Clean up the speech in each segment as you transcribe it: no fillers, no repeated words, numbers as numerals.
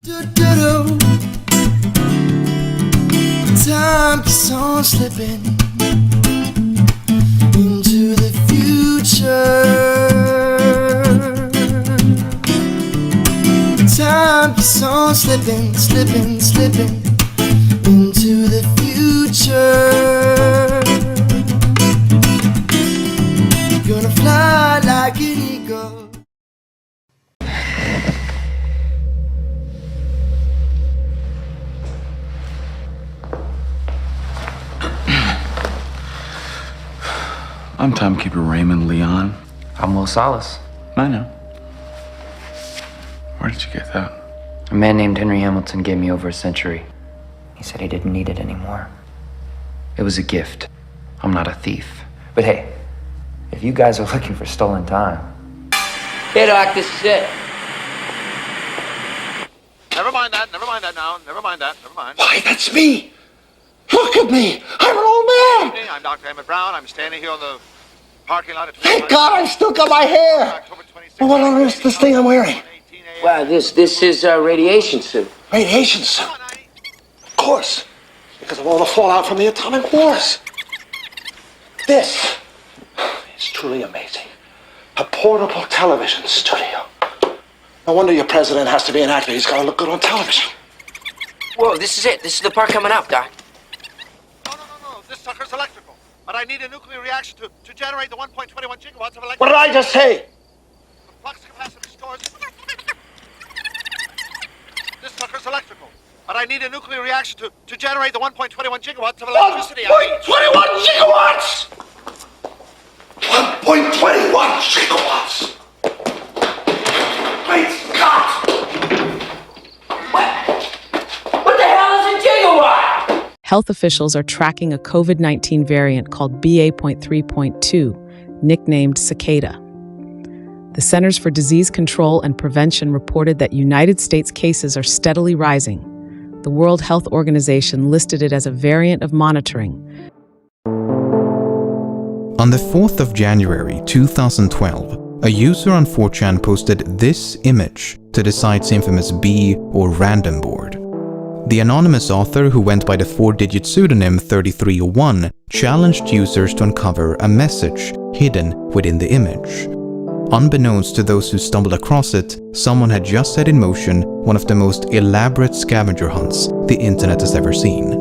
Do-do-do. Time keeps on slipping into the future. Time keeps on slipping, slipping, slipping into the future. Gonna fly like an eagle. I'm timekeeper Raymond Leon. I'm Will Salas. I know. Where did you get that? A man named Henry Hamilton gave me over a century. He said he didn't need it anymore. It was a gift. I'm not a thief. But hey, if you guys are looking for stolen time... Hey, Doc, this is it. Never mind that now. Never mind that. Why, that's me! Look at me! I'm an old man! I'm Dr. Emmett Brown. I'm standing here on the parking lot at... Thank God I've still got my hair! October 26th, Well, what on earth is this thing I'm wearing? 18 a.m. Wow, this is a radiation suit. Radiation suit. Of course. Because of all the fallout from the atomic wars. This is truly amazing. A portable television studio. No wonder your president has to be an actor. He's got to look good on television. Whoa, this is it. This is the part coming up, Doc. No. This sucker's electrical. But I need a nuclear reaction to generate the 1.21 gigawatts of electricity. What did I just say? The flux capacitor stores... This sucker's electrical. But I need a nuclear reaction to generate the 1.21 gigawatts of electricity. 1.21 gigawatts! 1.21 gigawatts! Great Scott! What the hell is a gigawatt? Health officials are tracking a COVID-19 variant called BA.3.2, nicknamed Cicada. The Centers for Disease Control and Prevention reported that United States cases are steadily rising. The World Health Organization listed it as a variant of monitoring. On the 4th of January 2012, a user on 4chan posted this image to the site's infamous B or random board. The anonymous author, who went by the 4-digit pseudonym 3301, challenged users to uncover a message hidden within the image. Unbeknownst to those who stumbled across it, someone had just set in motion one of the most elaborate scavenger hunts the internet has ever seen.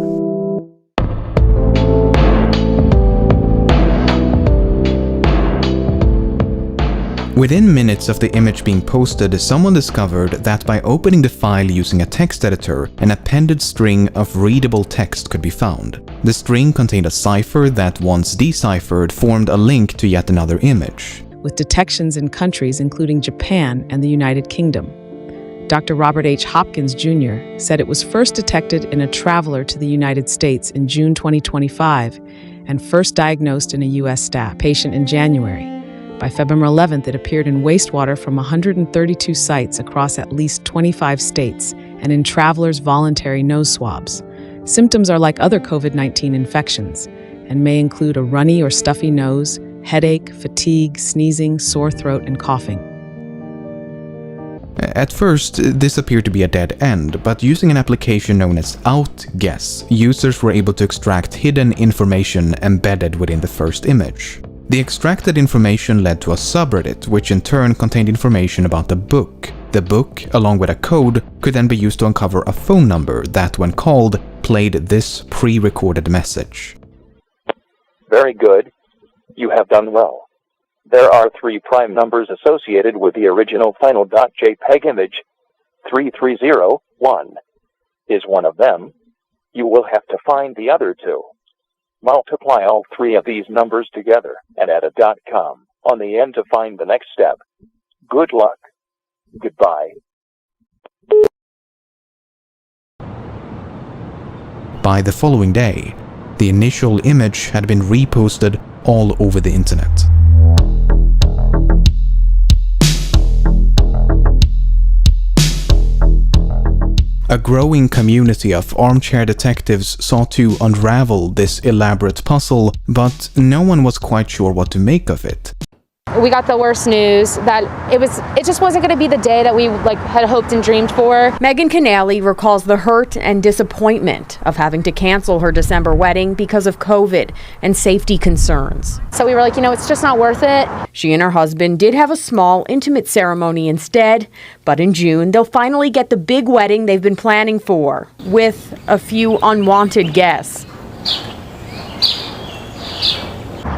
Within minutes of the image being posted, someone discovered that by opening the file using a text editor, an appended string of readable text could be found. The string contained a cipher that, once deciphered, formed a link to yet another image, with detections in countries including Japan and the United Kingdom. Dr. Robert H. Hopkins, Jr. said it was first detected in a traveler to the United States in June 2025 and first diagnosed in a U.S. staff patient in January. By February 11th, it appeared in wastewater from 132 sites across at least 25 states and in travelers' voluntary nose swabs. Symptoms are like other COVID-19 infections and may include a runny or stuffy nose, headache, fatigue, sneezing, sore throat, and coughing. At first, this appeared to be a dead end, but using an application known as Outguess, users were able to extract hidden information embedded within the first image. The extracted information led to a subreddit, which in turn contained information about the book. The book, along with a code, could then be used to uncover a phone number that, when called, played this pre-recorded message. Very good. You have done well. There are 3 prime numbers associated with the original final .jpeg image. 3301 is one of them. You will have to find the other 2. Multiply all 3 of these numbers together and add a .com on the end to find the next step. Good luck. Goodbye. By the following day, the initial image had been reposted all over the internet. A growing community of armchair detectives sought to unravel this elaborate puzzle, but no one was quite sure what to make of it. We got the worst news that it just wasn't going to be the day that we had hoped and dreamed for. Megan Canale recalls the hurt and disappointment of having to cancel her December wedding because of COVID and safety concerns. So we were like, it's just not worth it. She and her husband did have a small, intimate ceremony instead, but in June, they'll finally get the big wedding they've been planning for, with a few unwanted guests.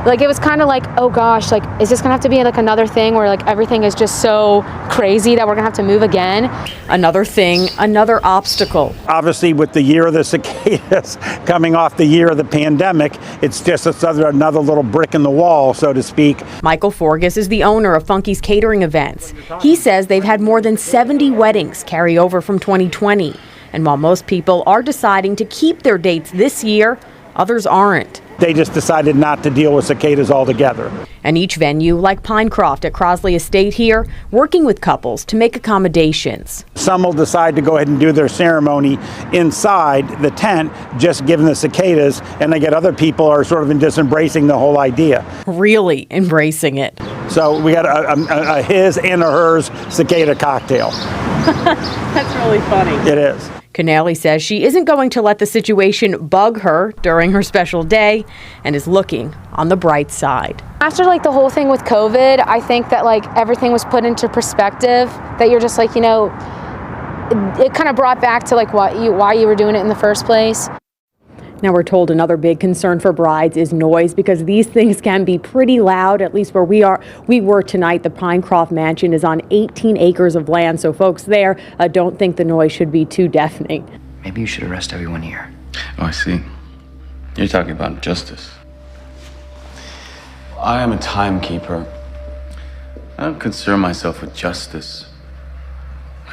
It was kind of like, oh gosh, is this gonna have to be another thing where everything is just so crazy that we're gonna have to move again? Another thing, another obstacle. Obviously, with the year of the cicadas coming off the year of the pandemic, it's just another little brick in the wall, so to speak. Michael Forgas is the owner of Funky's Catering Events. He says they've had more than 70 weddings carry over from 2020. And while most people are deciding to keep their dates this year, others aren't. They just decided not to deal with cicadas altogether. And each venue, like Pinecroft at Crosley Estate here, working with couples to make accommodations. Some will decide to go ahead and do their ceremony inside the tent, just given the cicadas, and I get other people are sort of just embracing the whole idea. Really embracing it. So we got a his and a hers cicada cocktail. That's really funny. It is. Canale says she isn't going to let the situation bug her during her special day and is looking on the bright side. After the whole thing with COVID, I think that everything was put into perspective, that you're just it kind of brought back to why you were doing it in the first place. Now we're told another big concern for brides is noise, because these things can be pretty loud, at least where we were tonight. The Pinecroft Mansion is on 18 acres of land, so folks there don't think the noise should be too deafening. Maybe you should arrest everyone here. Oh, I see. You're talking about justice. I am a timekeeper. I don't concern myself with justice.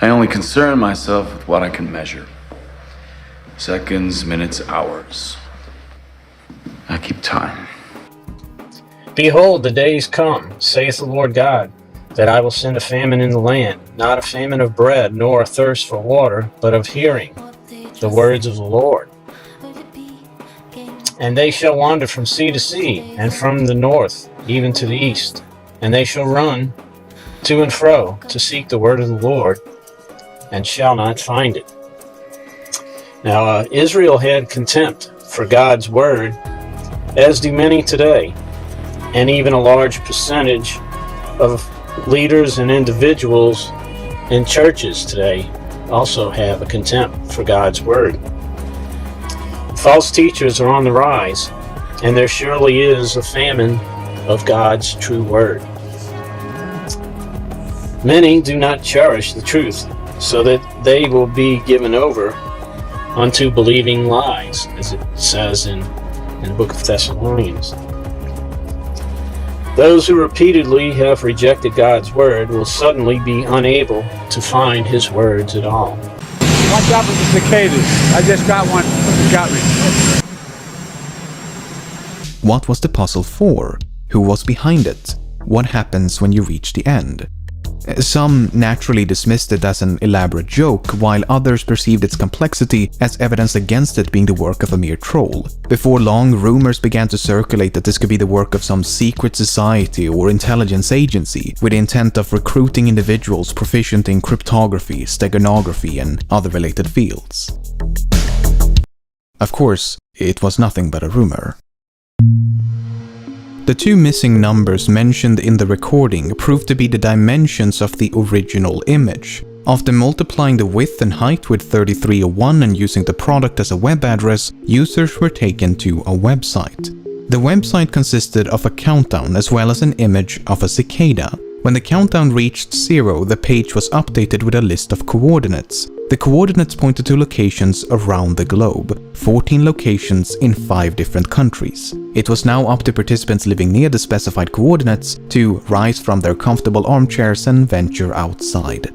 I only concern myself with what I can measure. Seconds, minutes, hours. I keep time. Behold, the days come, saith the Lord God, that I will send a famine in the land, not a famine of bread, nor a thirst for water, but of hearing the words of the Lord. And they shall wander from sea to sea, and from the north even to the east. And they shall run to and fro to seek the word of the Lord, and shall not find it. Now, Israel had contempt for God's word, as do many today, and even a large percentage of leaders and individuals in churches today also have a contempt for God's word. False teachers are on the rise, and there surely is a famine of God's true word. Many do not cherish the truth, so that they will be given over unto believing lies, as it says in the book of Thessalonians. Those who repeatedly have rejected God's word will suddenly be unable to find his words at all. Watch out for the cicadas. I just got one. It got me. What was the puzzle for? Who was behind it? What happens when you reach the end? Some naturally dismissed it as an elaborate joke, while others perceived its complexity as evidence against it being the work of a mere troll. Before long, rumors began to circulate that this could be the work of some secret society or intelligence agency with the intent of recruiting individuals proficient in cryptography, steganography, and other related fields. Of course, it was nothing but a rumor. The two missing numbers mentioned in the recording proved to be the dimensions of the original image. After multiplying the width and height with 3301 and using the product as a web address, users were taken to a website. The website consisted of a countdown as well as an image of a cicada. When the countdown reached 0, the page was updated with a list of coordinates. The coordinates pointed to locations around the globe, 14 locations in 5 different countries. It was now up to participants living near the specified coordinates to rise from their comfortable armchairs and venture outside.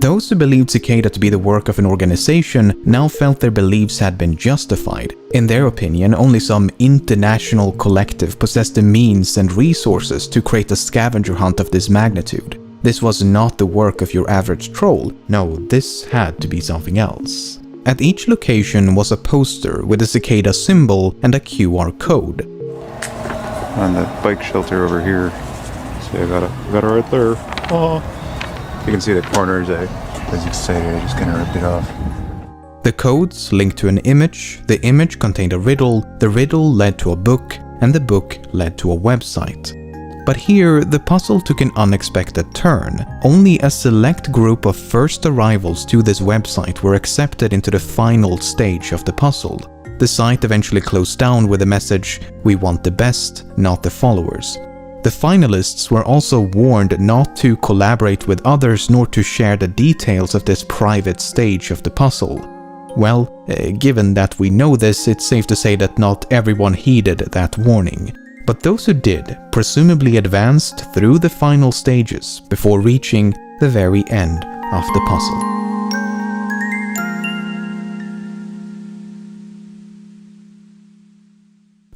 Those who believed Cicada to be the work of an organization now felt their beliefs had been justified. In their opinion, only some international collective possessed the means and resources to create a scavenger hunt of this magnitude. This was not the work of your average troll. No, this had to be something else. At each location was a poster with a cicada symbol and a QR code. On the bike shelter over here, See, I got it right there. Oh. You can see the corners, as you say, I just kind of ripped it off. The codes linked to an image, the image contained a riddle, the riddle led to a book, and the book led to a website. But here, the puzzle took an unexpected turn. Only a select group of first arrivals to this website were accepted into the final stage of the puzzle. The site eventually closed down with the message, "We want the best, not the followers." The finalists were also warned not to collaborate with others nor to share the details of this private stage of the puzzle. Well, given that we know this, it's safe to say that not everyone heeded that warning. But those who did presumably advanced through the final stages before reaching the very end of the puzzle.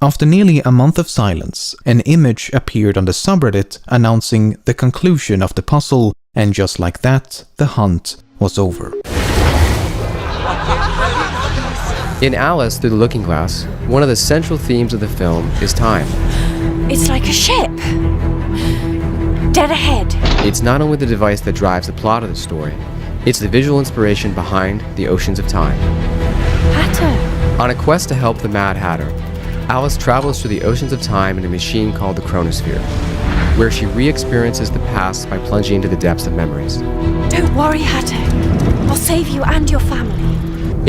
After nearly a month of silence, an image appeared on the subreddit announcing the conclusion of the puzzle, and just like that, the hunt was over. In Alice Through the Looking Glass, one of the central themes of the film is time. It's like a ship. Dead ahead. It's not only the device that drives the plot of the story, it's the visual inspiration behind the oceans of time. Hatter. On a quest to help the Mad Hatter, Alice travels through the oceans of time in a machine called the Chronosphere, where she re-experiences the past by plunging into the depths of memories. Don't worry, Hatter. I'll save you and your family.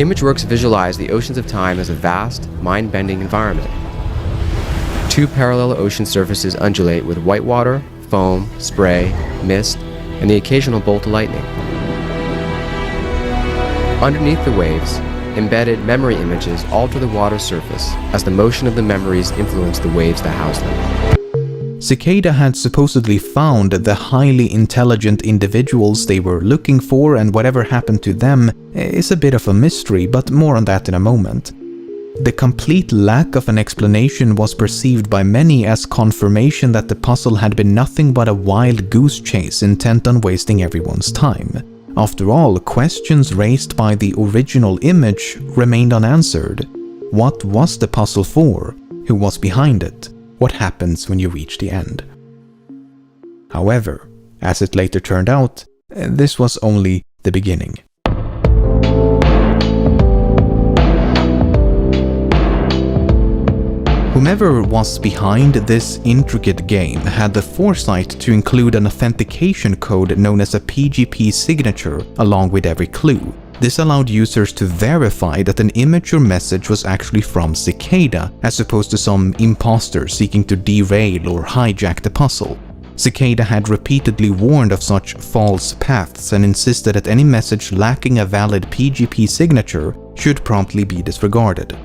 ImageWorks visualized the oceans of time as a vast, mind-bending environment. Two parallel ocean surfaces undulate with whitewater, foam, spray, mist, and the occasional bolt of lightning. Underneath the waves, embedded memory images alter the water's surface as the motion of the memories influence the waves that house them. Cicada had supposedly found the highly intelligent individuals they were looking for, and whatever happened to them is a bit of a mystery, but more on that in a moment. The complete lack of an explanation was perceived by many as confirmation that the puzzle had been nothing but a wild goose chase intent on wasting everyone's time. After all, questions raised by the original image remained unanswered. What was the puzzle for? Who was behind it? What happens when you reach the end? However, as it later turned out, this was only the beginning. Whomever was behind this intricate game had the foresight to include an authentication code known as a PGP signature along with every clue. This allowed users to verify that an image or message was actually from Cicada, as opposed to some imposter seeking to derail or hijack the puzzle. Cicada had repeatedly warned of such false paths and insisted that any message lacking a valid PGP signature should promptly be disregarded.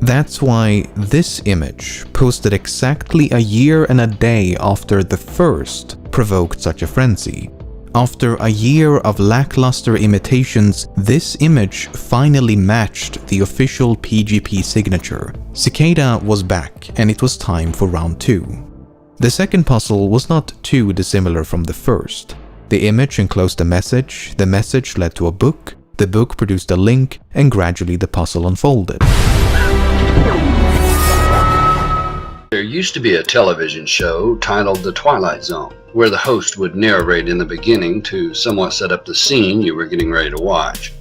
That's why this image, posted exactly a year and a day after the first, provoked such a frenzy. After a year of lackluster imitations, this image finally matched the official PGP signature. Cicada was back, and it was time for round 2. The second puzzle was not too dissimilar from the first. The image enclosed a message, the message led to a book, the book produced a link, and gradually the puzzle unfolded. There used to be a television show titled The Twilight Zone, where the host would narrate in the beginning to somewhat set up the scene you were getting ready to watch.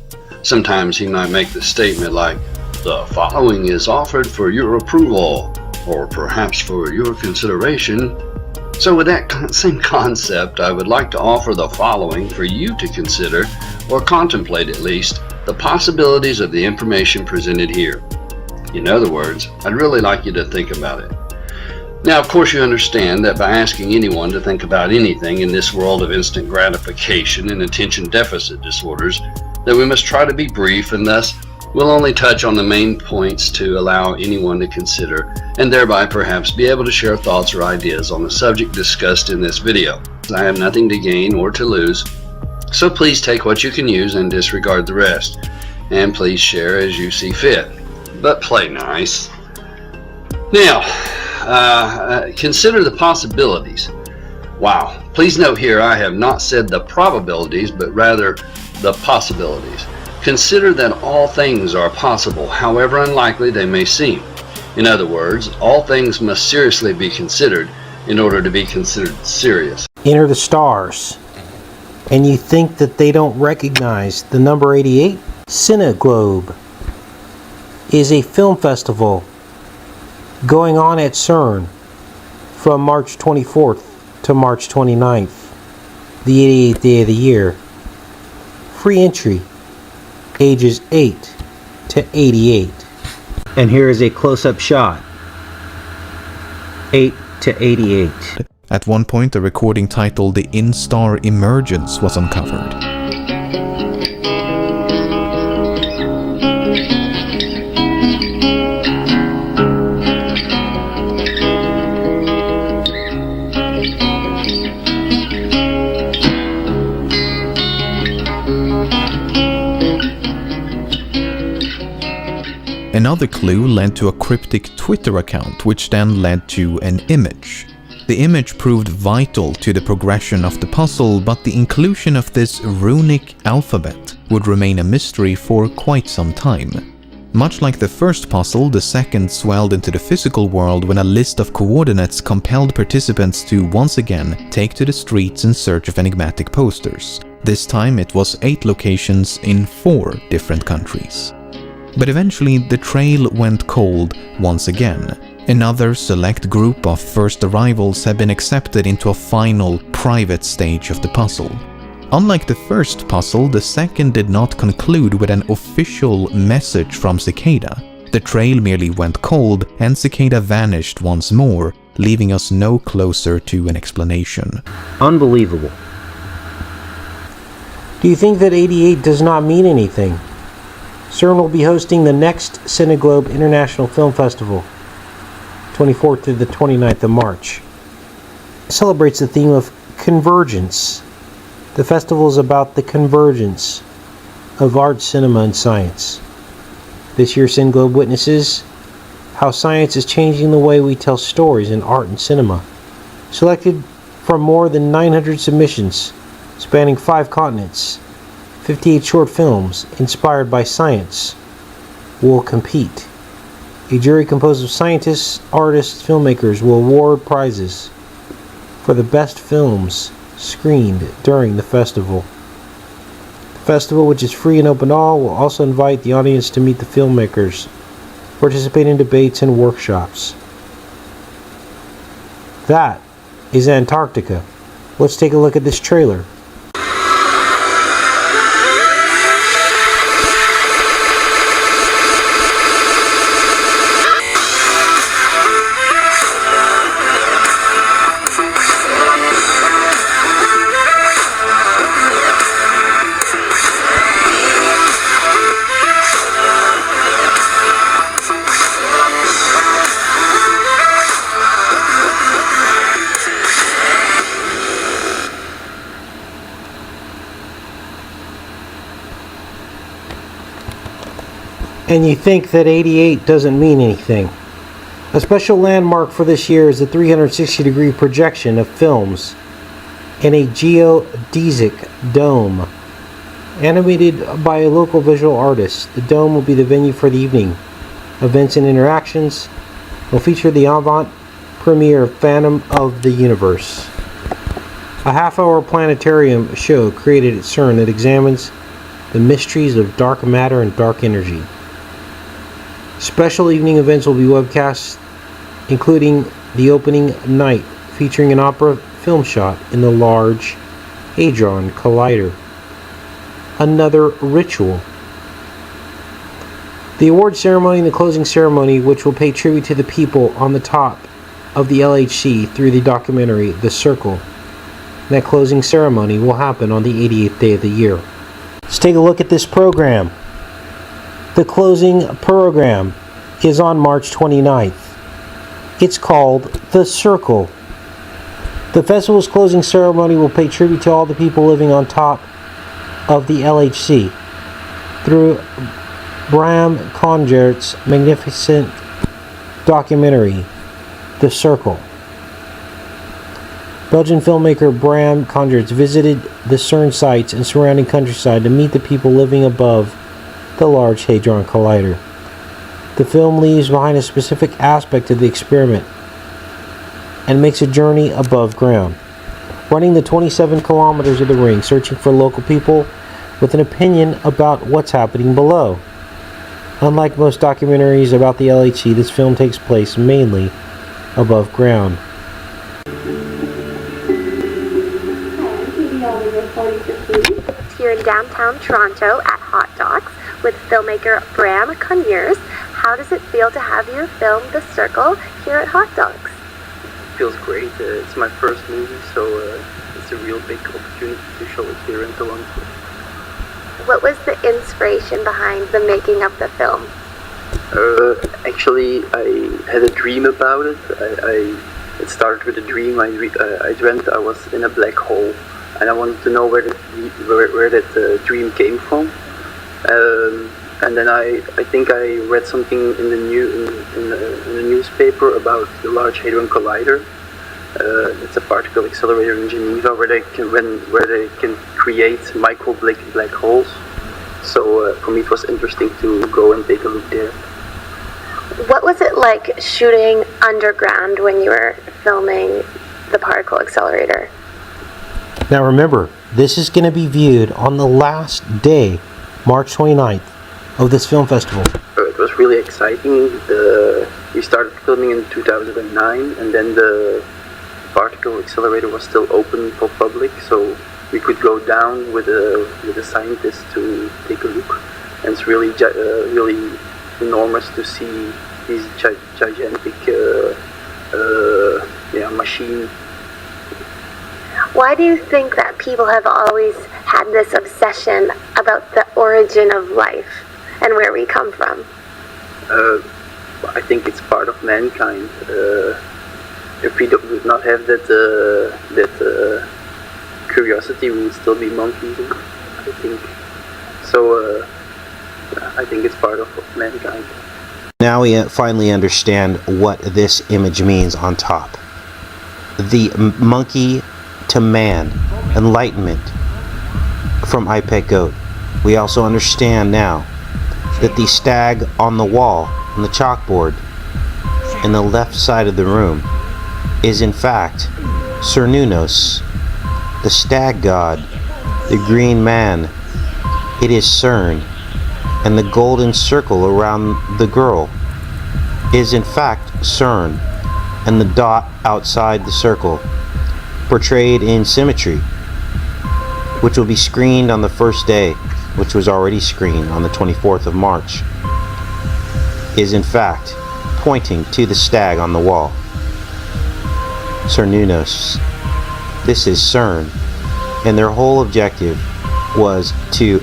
Sometimes he might make the statement like, "The following is offered for your approval," or perhaps for your consideration. So with that same concept, I would like to offer the following for you to consider, or contemplate at least, the possibilities of the information presented here. In other words, I'd really like you to think about it. Now, of course, you understand that by asking anyone to think about anything in this world of instant gratification and attention deficit disorders, that we must try to be brief, and thus we'll only touch on the main points to allow anyone to consider, and thereby perhaps be able to share thoughts or ideas on the subject discussed in this video. I have nothing to gain or to lose, so please take what you can use and disregard the rest, and please share as you see fit, but play nice. Now, consider the possibilities. Wow. Please note here I have not said the probabilities, but rather the possibilities. Consider that all things are possible, however unlikely they may seem. In other words, all things must seriously be considered, in order to be considered serious. Enter the stars. And you think that they don't recognize the number 88? Cineglobe is a film festival going on at CERN from March 24th to March 29th, the 88th day of the year. Free entry, ages 8 to 88. And here is a close-up shot. 8 to 88. At one point, a recording titled The In-Star Emergence was uncovered. Another clue led to a cryptic Twitter account, which then led to an image. The image proved vital to the progression of the puzzle, but the inclusion of this runic alphabet would remain a mystery for quite some time. Much like the first puzzle, the second swelled into the physical world when a list of coordinates compelled participants to once again take to the streets in search of enigmatic posters. This time it was 8 locations in 4 different countries. But eventually the trail went cold once again. Another select group of first arrivals had been accepted into a final, private stage of the puzzle. Unlike the first puzzle, the second did not conclude with an official message from Cicada. The trail merely went cold and Cicada vanished once more, leaving us no closer to an explanation. Unbelievable. Do you think that 88 does not mean anything? CERN will be hosting the next Cineglobe International Film Festival, 24th through the 29th of March. It celebrates the theme of convergence. The festival is about the convergence of art, cinema, and science. This year's Cineglobe witnesses how science is changing the way we tell stories in art and cinema. Selected from more than 900 submissions spanning 5 continents, 58 short films inspired by science will compete. A jury composed of scientists, artists, filmmakers will award prizes for the best films screened during the festival. The festival, which is free and open to all, will also invite the audience to meet the filmmakers, participate in debates and workshops. That is Antarctica. Let's take a look at this trailer. And you think that 88 doesn't mean anything. A special landmark for this year is the 360-degree projection of films in a geodesic dome. Animated by a local visual artist, the dome will be the venue for the evening. Events and interactions will feature the avant-premiere of Phantom of the Universe, a half-hour planetarium show created at CERN that examines the mysteries of dark matter and dark energy. Special evening events will be webcast, including the opening night featuring an opera film shot in the Large Hadron Collider. Another ritual. The award ceremony and the closing ceremony, which will pay tribute to the people on the top of the LHC through the documentary The Circle. That closing ceremony will happen on the 88th day of the year. Let's take a look at this program. The closing program is on March 29th. It's called The Circle. The festival's closing ceremony will pay tribute to all the people living on top of the LHC through Bram Congert's magnificent documentary, The Circle. Belgian filmmaker Bram Congertz visited the CERN sites and surrounding countryside to meet the people living above the Large Hadron Collider. The film leaves behind a specific aspect of the experiment and makes a journey above ground, running the 27 kilometers of the ring, searching for local people with an opinion about what's happening below. Unlike most documentaries about the LHC, this film takes place mainly above ground. Here in downtown Toronto at Hot Docs with filmmaker Bram Conyers. How does it feel to have your film The Circle here at Hot Docs? Feels great. It's my first movie, so it's a real big opportunity to show it here in Toronto. What was the inspiration behind the making of the film? Actually, I had a dream about it. It started with a dream. I dreamt I was in a black hole, and I wanted to know where that dream came from. And then I think I read something in the newspaper about the Large Hadron Collider. It's a particle accelerator in Geneva where they can create micro black holes. So for me it was interesting to go and take a look there. What was it like shooting underground when you were filming the particle accelerator? Now remember, this is going to be viewed on the last day, March 29th, of this film festival. It was really exciting. We started filming in 2009, and then the particle accelerator was still open for public, so we could go down with a scientist to take a look. And it's really enormous to see these gigantic machine. Why do you think that people have always had this obsession about the origin of life and where we come from? I think it's part of mankind. If we would not have that curiosity, we would still be monkeys, I think. So I think it's part of mankind. Now we finally understand what this image means on top. The monkey to man, enlightenment from IPEC Goat. We also understand now that the stag on the wall, on the chalkboard, in the left side of the room, is in fact Cernunnos, the stag god, the green man. It is CERN, and the golden circle around the girl is in fact CERN, and the dot outside the circle, portrayed in symmetry, which will be screened on the first day, which was already screened on the 24th of March, is in fact pointing to the stag on the wall. Cernunnos. This is CERN, and their whole objective was to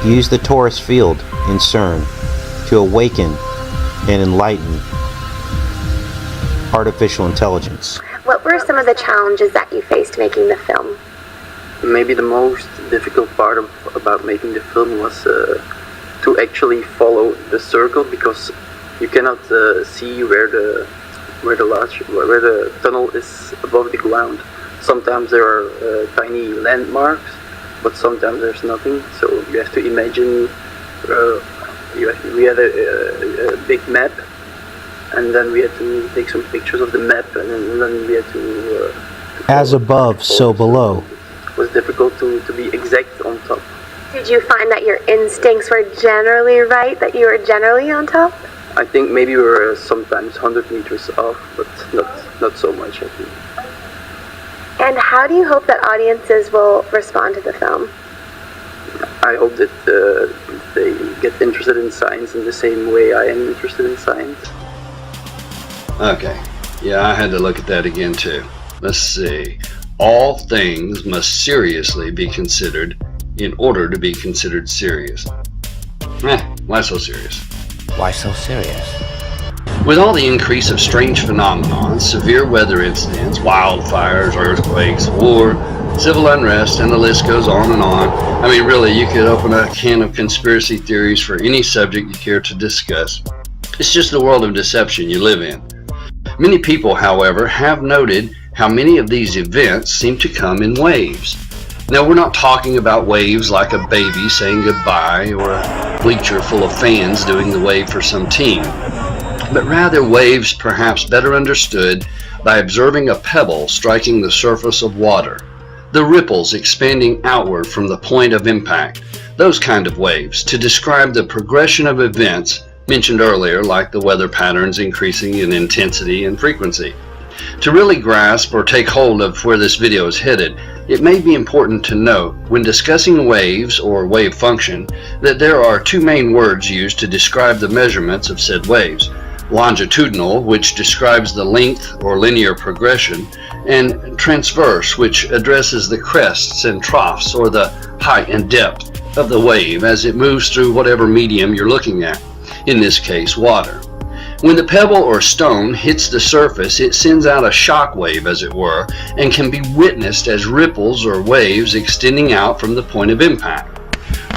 use the torus field in CERN to awaken and enlighten artificial intelligence. What were some of the challenges that you faced making the film? Maybe the most difficult part about making the film was to actually follow the circle, because you cannot see where the tunnel is above the ground. Sometimes there are tiny landmarks, but sometimes there's nothing. So you have to imagine. We had a big map, and then we had to take some pictures of the map, and then we had to as above, so below. It was difficult to be exact on top. Did you find that your instincts were generally right, that you were generally on top? I think maybe we were sometimes 100 meters off, but not so much, I think. And how do you hope that audiences will respond to the film? I hope that they get interested in science in the same way I am interested in science. Okay, yeah, I had to look at that again too. Let's see. All things must seriously be considered in order to be considered serious. Why so serious? Why so serious? With all the increase of strange phenomena, severe weather incidents, wildfires, earthquakes, war, civil unrest, and the list goes on and on. I mean, really, you could open a can of conspiracy theories for any subject you care to discuss. It's just the world of deception you live in. Many people, however, have noted how many of these events seem to come in waves. Now, we're not talking about waves like a baby saying goodbye or a bleacher full of fans doing the wave for some team, but rather waves perhaps better understood by observing a pebble striking the surface of water, the ripples expanding outward from the point of impact, those kind of waves, to describe the progression of events mentioned earlier, like the weather patterns increasing in intensity and frequency. To really grasp or take hold of where this video is headed, it may be important to note, when discussing waves or wave function, that there are two main words used to describe the measurements of said waves. Longitudinal, which describes the length or linear progression, and transverse, which addresses the crests and troughs, or the height and depth of the wave as it moves through whatever medium you're looking at, in this case water. When the pebble or stone hits the surface, it sends out a shock wave, as it were, and can be witnessed as ripples or waves extending out from the point of impact.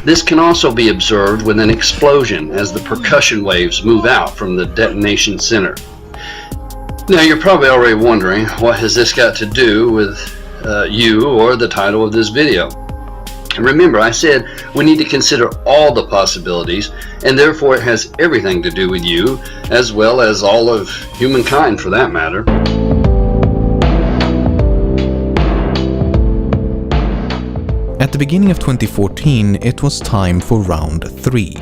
This can also be observed with an explosion as the percussion waves move out from the detonation center. Now you're probably already wondering, what has this got to do with you or the title of this video? And remember, I said we need to consider all the possibilities, and therefore it has everything to do with you, as well as all of humankind for that matter. At the beginning of 2014, it was time for round 3.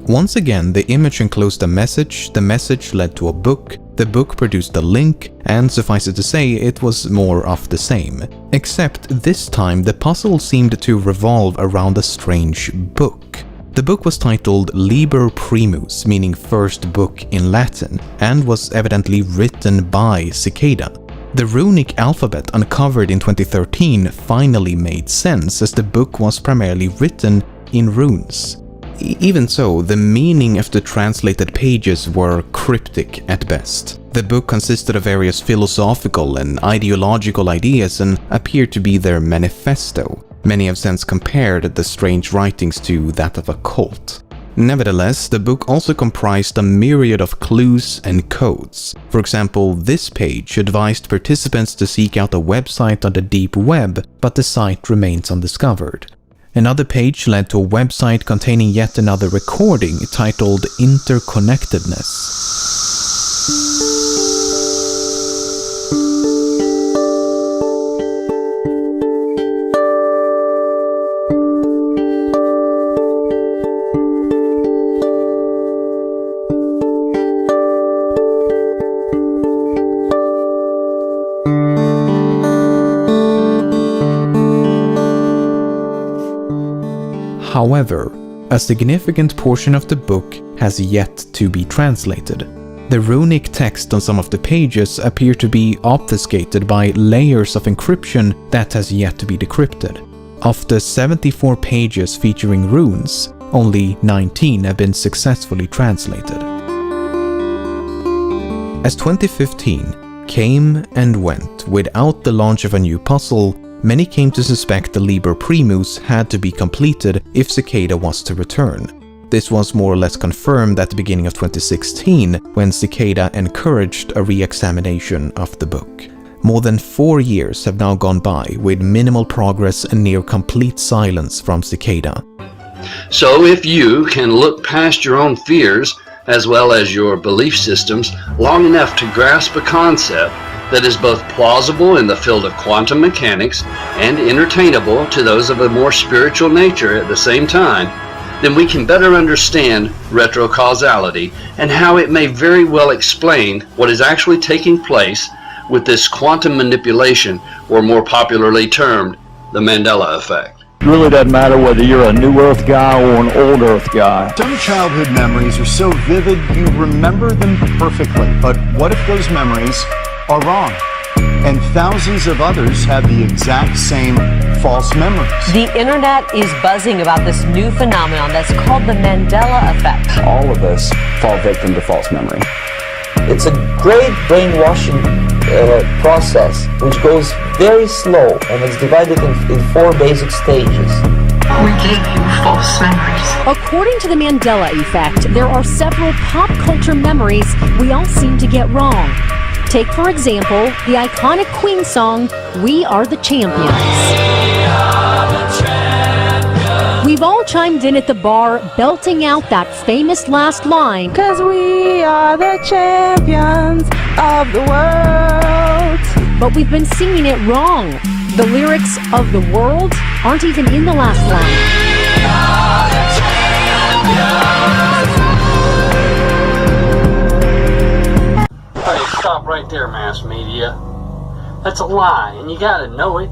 Once again, the image enclosed a message, the message led to a book, the book produced a link, and suffice it to say, it was more of the same. Except this time, the puzzle seemed to revolve around a strange book. The book was titled Liber Primus, meaning first book in Latin, and was evidently written by Cicada. The runic alphabet uncovered in 2013 finally made sense, as the book was primarily written in runes. Even so, the meaning of the translated pages were cryptic at best. The book consisted of various philosophical and ideological ideas and appeared to be their manifesto. Many have since compared the strange writings to that of a cult. Nevertheless, the book also comprised a myriad of clues and codes. For example, this page advised participants to seek out a website on the deep web, but the site remains undiscovered. Another page led to a website containing yet another recording titled Interconnectedness. However, a significant portion of the book has yet to be translated. The runic text on some of the pages appear to be obfuscated by layers of encryption that has yet to be decrypted. Of the 74 pages featuring runes, only 19 have been successfully translated. As 2015 came and went without the launch of a new puzzle, many came to suspect the Liber Primus had to be completed if Cicada was to return. This was more or less confirmed at the beginning of 2016, when Cicada encouraged a re-examination of the book. More than 4 years have now gone by with minimal progress and near complete silence from Cicada. So if you can look past your own fears, as well as your belief systems, long enough to grasp a concept that is both plausible in the field of quantum mechanics and entertainable to those of a more spiritual nature at the same time, then we can better understand retrocausality and how it may very well explain what is actually taking place with this quantum manipulation, or more popularly termed, the Mandela Effect. It really doesn't matter whether you're a new Earth guy or an old Earth guy. Some childhood memories are so vivid you remember them perfectly. But what if those memories are wrong? And thousands of others have the exact same false memories. The internet is buzzing about this new phenomenon that's called the Mandela Effect. All of us fall victim to false memory. It's a great brainwashing process which goes very slow, and it's divided in 4 basic stages. We gave you false memories. According to the Mandela Effect, there are several pop culture memories we all seem to get wrong. Take, for example, the iconic Queen song, We Are the Champions. We've all chimed in at the bar, belting out that famous last line, 'Cause we are the champions of the world. but we've been singing it wrong. The lyrics of The World aren't even in the last line. Hey, stop right there, mass media. That's a lie, and you gotta know it.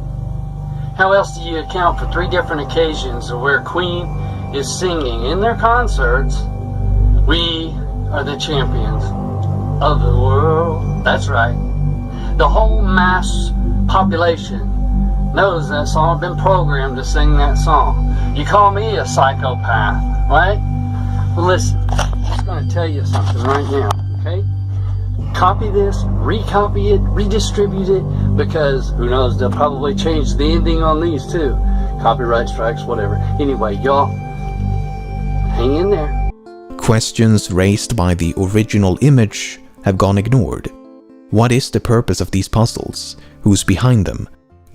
How else do you account for 3 different occasions where Queen is singing in their concerts, "We are the champions of the world"? That's right. The whole mass population knows that song. I've been programmed to sing that song. You call me a psychopath, right? Well, listen, I'm just going to tell you something right now, okay? Copy this, recopy it, redistribute it, because who knows, they'll probably change the ending on these too. Copyright strikes, whatever. Anyway, y'all, hang in there. Questions raised by the original image have gone ignored. What is the purpose of these puzzles? Who's behind them?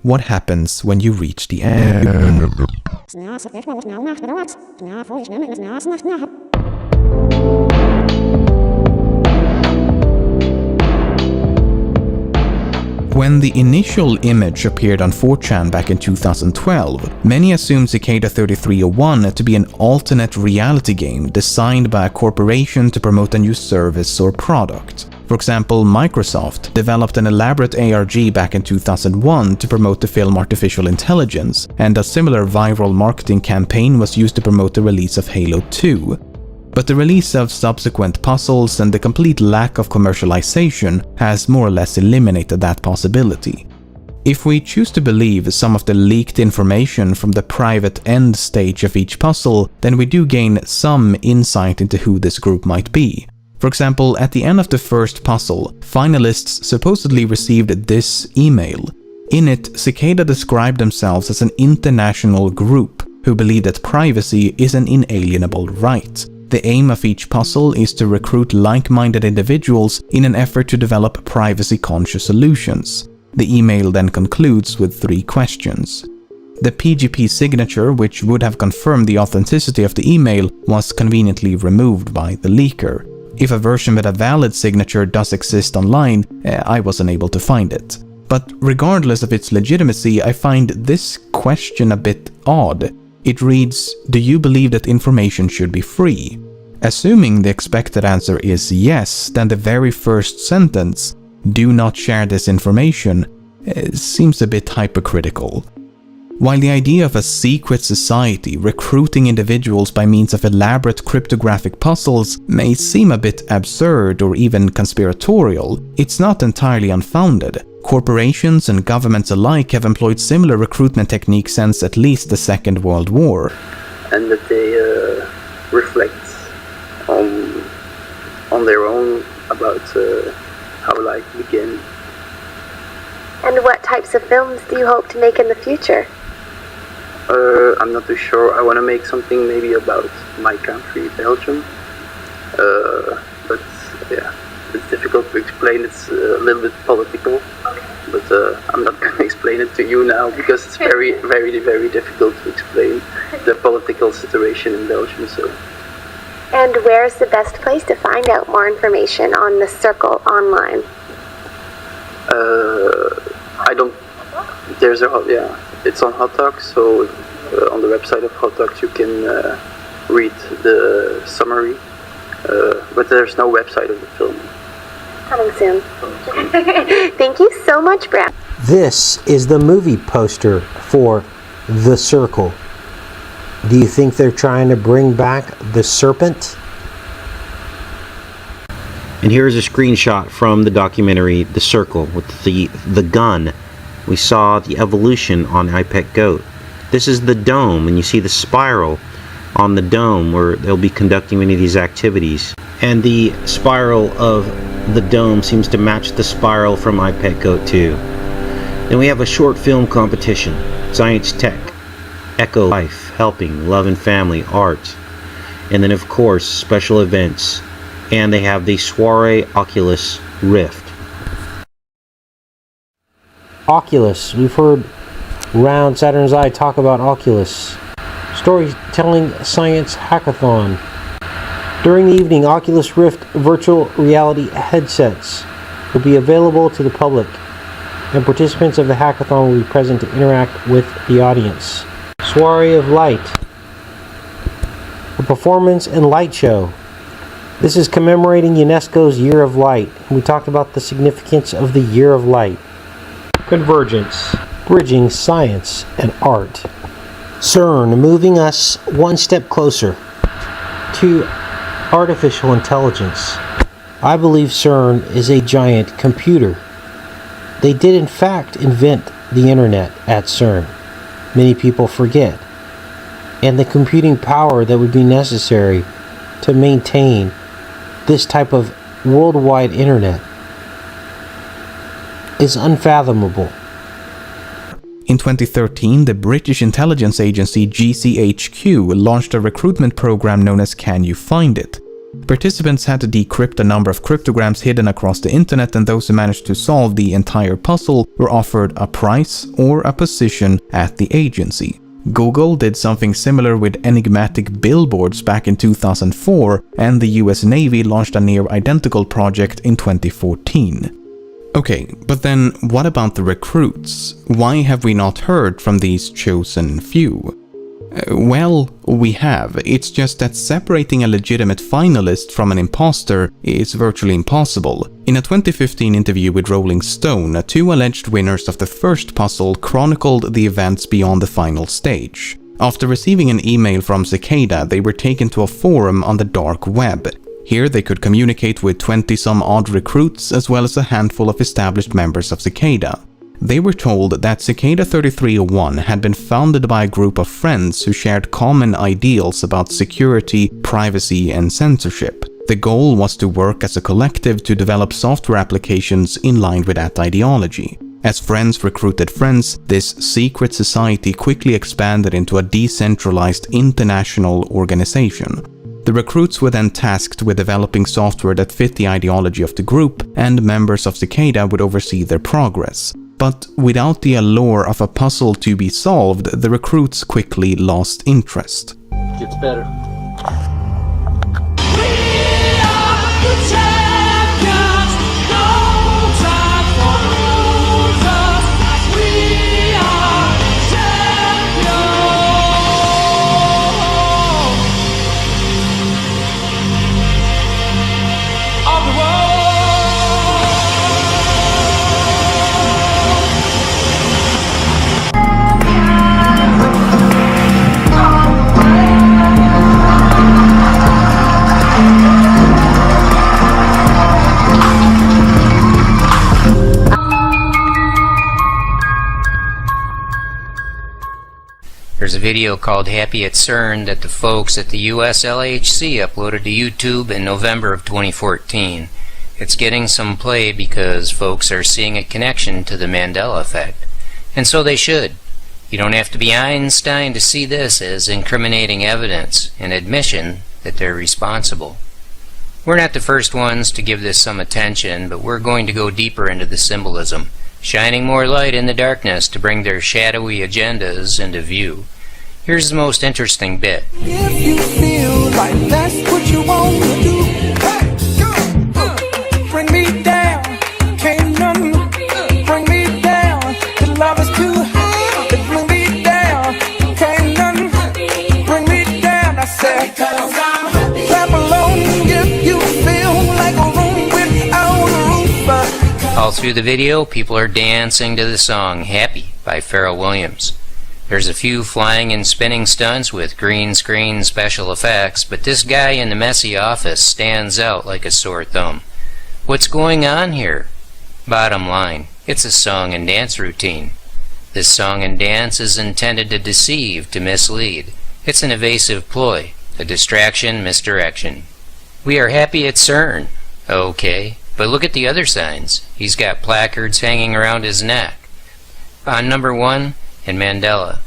What happens when you reach the end? When the initial image appeared on 4chan back in 2012, many assumed Cicada 3301 to be an alternate reality game designed by a corporation to promote a new service or product. For example, Microsoft developed an elaborate ARG back in 2001 to promote the film Artificial Intelligence, and a similar viral marketing campaign was used to promote the release of Halo 2. But the release of subsequent puzzles and the complete lack of commercialization has more or less eliminated that possibility. If we choose to believe some of the leaked information from the private end stage of each puzzle, then we do gain some insight into who this group might be. For example, at the end of the first puzzle, finalists supposedly received this email. In it, Cicada described themselves as an international group who believe that privacy is an inalienable right. The aim of each puzzle is to recruit like-minded individuals in an effort to develop privacy-conscious solutions. The email then concludes with 3 questions. The PGP signature, which would have confirmed the authenticity of the email, was conveniently removed by the leaker. If a version with a valid signature does exist online, I wasn't able to find it. But regardless of its legitimacy, I find this question a bit odd. It reads, "Do you believe that information should be free?" Assuming the expected answer is yes, then the very first sentence, "Do not share this information," seems a bit hypocritical. While the idea of a secret society recruiting individuals by means of elaborate cryptographic puzzles may seem a bit absurd or even conspiratorial, it's not entirely unfounded. Corporations and governments alike have employed similar recruitment techniques since at least the Second World War. And that they reflect on their own about how life began. And what types of films do you hope to make in the future? I'm not too sure. I want to make something maybe about my country, Belgium. But yeah, it's difficult to explain. It's a little bit political. But I'm not going to explain it to you now because it's very, very, very difficult to explain the political situation in Belgium. So. And where's the best place to find out more information on the Circle online? I don't. There's a yeah. It's on Hot Docs, so on the website of Hot Docs you can read the summary. But there's no website of the film. Coming soon. Thank you so much, Brad. This is the movie poster for The Circle. Do you think they're trying to bring back the serpent? And here's a screenshot from the documentary The Circle with the gun. We saw the evolution on iPet Goat. This is the dome, and you see the spiral on the dome where they'll be conducting many of these activities. And the spiral of the dome seems to match the spiral from iPet Goat 2. Then we have a short film competition, Science Tech, Echo Life, Helping, Love and Family, Art, and then of course special events. And they have the Soiree Oculus Rift. Oculus. We've heard Round Saturn's Eye talk about Oculus. Storytelling Science Hackathon. During the evening, Oculus Rift virtual reality headsets will be available to the public. and participants of the hackathon will be present to interact with the audience. Soiree of Light, a performance and light show. This is commemorating UNESCO's Year of Light. We talked about the significance of the Year of Light. Convergence, bridging science and art. CERN, moving us one step closer to artificial intelligence. I believe CERN is a giant computer. They did in fact invent the internet at CERN. Many people forget. And the computing power that would be necessary to maintain this type of worldwide internet is unfathomable. In 2013, the British intelligence agency GCHQ launched a recruitment program known as Can You Find It? Participants had to decrypt a number of cryptograms hidden across the internet, and those who managed to solve the entire puzzle were offered a prize or a position at the agency. Google did something similar with enigmatic billboards back in 2004, and the US Navy launched a near-identical project in 2014. Okay, but then what about the recruits? Why have we not heard from these chosen few? Well, we have. It's just that separating a legitimate finalist from an imposter is virtually impossible. In a 2015 interview with Rolling Stone, two alleged winners of the first puzzle chronicled the events beyond the final stage. After receiving an email from Cicada, they were taken to a forum on the dark web. Here they could communicate with 20-some-odd recruits as well as a handful of established members of Cicada. They were told that Cicada 3301 had been founded by a group of friends who shared common ideals about security, privacy, and censorship. The goal was to work as a collective to develop software applications in line with that ideology. As friends recruited friends, this secret society quickly expanded into a decentralized international organization. The recruits were then tasked with developing software that fit the ideology of the group, and members of Cicada would oversee their progress. But without the allure of a puzzle to be solved, the recruits quickly lost interest. Gets better. There's a video called Happy at CERN that the folks at the US LHC uploaded to YouTube in November of 2014. It's getting some play because folks are seeing a connection to the Mandela Effect. And so they should. You don't have to be Einstein to see this as incriminating evidence and admission that they're responsible. We're not the first ones to give this some attention, but we're going to go deeper into the symbolism, shining more light in the darkness to bring their shadowy agendas into view. Here's the most interesting bit. If you feel like that's what you want to do, hey, bring me down, can't none bring me down, the love is too high, bring me down, can't none bring me down, I said, clap along if you feel like a room without a roof. All through the video, people are dancing to the song Happy by Pharrell Williams. There's a few flying and spinning stunts with green screen special effects, but this guy in the messy office stands out like a sore thumb. What's going on here? Bottom line, it's a song and dance routine. This song and dance is intended to deceive, to mislead. It's an evasive ploy, a distraction, misdirection. We are happy at CERN. Okay, but look at the other signs. He's got placards hanging around his neck. On number 1, and Mandela.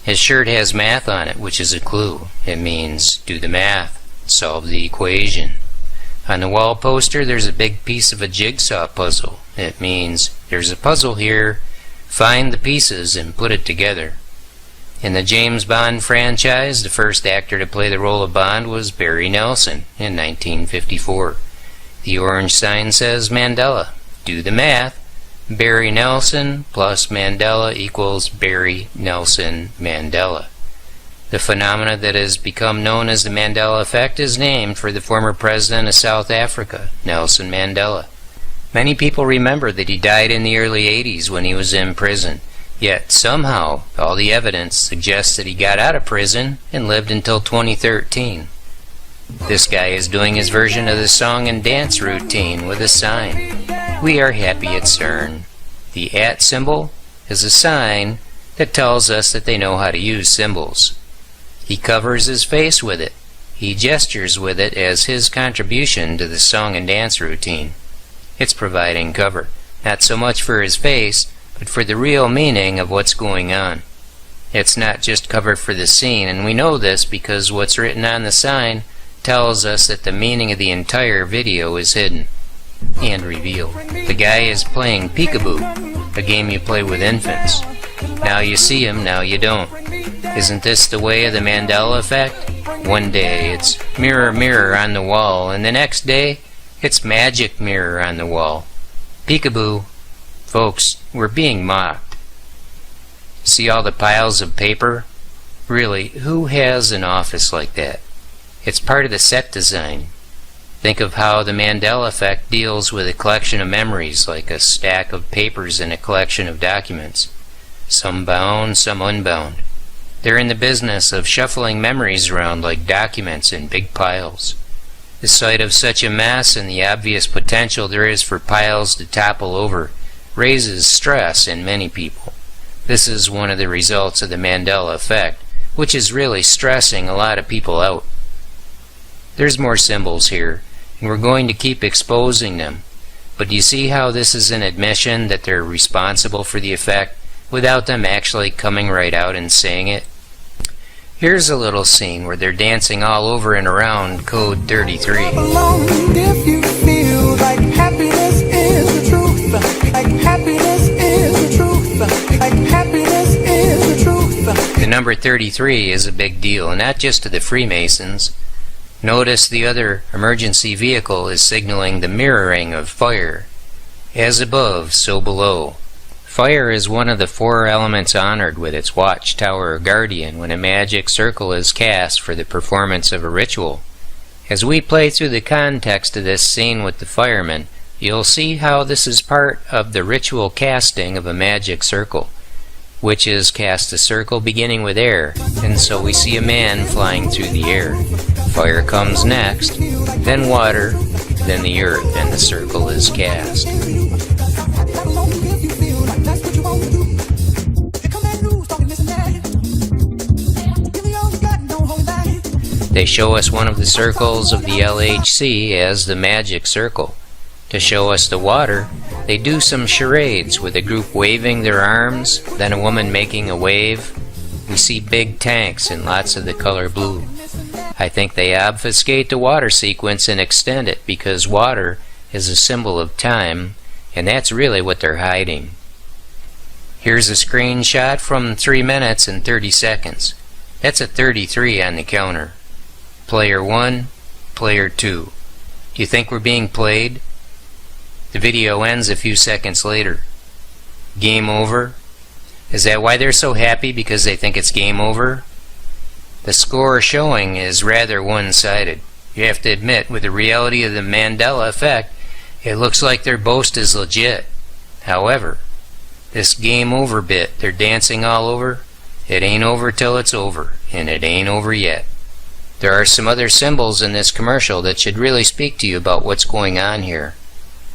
His shirt has math on it, which is a clue. It means do the math, solve the equation. On the wall poster, there's a big piece of a jigsaw puzzle. It means there's a puzzle here, find the pieces and put it together. In the James Bond franchise, the first actor to play the role of Bond was Barry Nelson in 1954. The orange sign says Mandela, do the math, Barry Nelson plus Mandela equals Barry Nelson Mandela. The phenomena that has become known as the Mandela Effect is named for the former president of South Africa, Nelson Mandela. Many people remember that he died in the early 80s when he was in prison, yet somehow all the evidence suggests that he got out of prison and lived until 2013. This guy is doing his version of the song and dance routine with a sign. We are happy at CERN. The @ symbol is a sign that tells us that they know how to use symbols. He covers his face with it. He gestures with it as his contribution to the song and dance routine. It's providing cover, not so much for his face, but for the real meaning of what's going on. It's not just cover for the scene, and we know this because what's written on the sign tells us that the meaning of the entire video is hidden and revealed. The guy is playing peekaboo, a game you play with infants. Now you see him, now you don't. Isn't this the way of the Mandela Effect? One day it's mirror, mirror on the wall, and the next day it's magic mirror on the wall. Peekaboo. Folks, we're being mocked. See all the piles of paper? Really, who has an office like that? It's part of the set design. Think of how the Mandela Effect deals with a collection of memories, like a stack of papers in a collection of documents. Some bound, some unbound. They're in the business of shuffling memories around like documents in big piles. The sight of such a mess and the obvious potential there is for piles to topple over raises stress in many people. This is one of the results of the Mandela Effect, which is really stressing a lot of people out. There's more symbols here, and we're going to keep exposing them. But do you see how this is an admission that they're responsible for the effect without them actually coming right out and saying it? Here's a little scene where they're dancing all over and around code 33. If you feel like happiness is the truth, like happiness is the truth, like happiness is the truth. The number 33 is a big deal, and not just to the Freemasons. Notice the other emergency vehicle is signaling the mirroring of fire. As above, so below. Fire is one of the 4 elements honored with its watchtower or guardian when a magic circle is cast for the performance of a ritual. As we play through the context of this scene with the firemen, you'll see how this is part of the ritual casting of a magic circle. Witches cast a circle beginning with air, and so we see a man flying through the air. Fire comes next, then water, then the earth, and the circle is cast. They show us one of the circles of the LHC as the magic circle. To show us the water, they do some charades with a group waving their arms, then a woman making a wave. We see big tanks and lots of the color blue. I think they obfuscate the water sequence and extend it because water is a symbol of time, and that's really what they're hiding. Here's a screenshot from 3 minutes and 30 seconds. That's a 33 on the counter. Player 1, player 2. Do you think we're being played? The video ends a few seconds later. Game over? Is that why they're so happy, because they think it's game over? The score showing is rather one-sided. You have to admit, with the reality of the Mandela Effect, it looks like their boast is legit. However, this game over bit they're dancing all over, it ain't over till it's over, and it ain't over yet. There are some other symbols in this commercial that should really speak to you about what's going on here.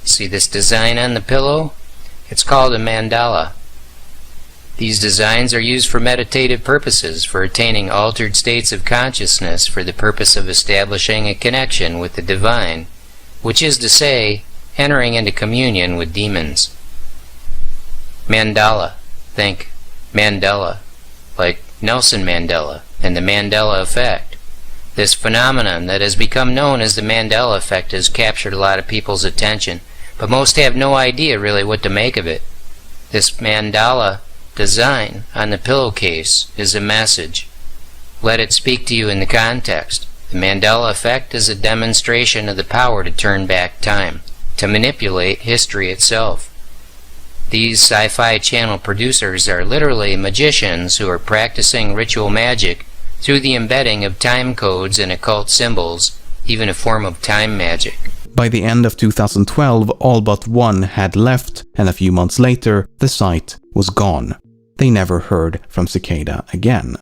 See this design on the pillow? It's called a mandala. These designs are used for meditative purposes, for attaining altered states of consciousness for the purpose of establishing a connection with the divine, which is to say, entering into communion with demons. Mandala. Think Mandela, like Nelson Mandela and the Mandela Effect. This phenomenon that has become known as the Mandela Effect has captured a lot of people's attention, but most have no idea really what to make of it. This mandala design on the pillowcase is a message. Let it speak to you in the context. The Mandela Effect is a demonstration of the power to turn back time, to manipulate history itself. These sci-fi channel producers are literally magicians who are practicing ritual magic through the embedding of time codes and occult symbols, even a form of time magic. By the end of 2012, all but one had left, and a few months later, the site was gone. They never heard from Cicada again.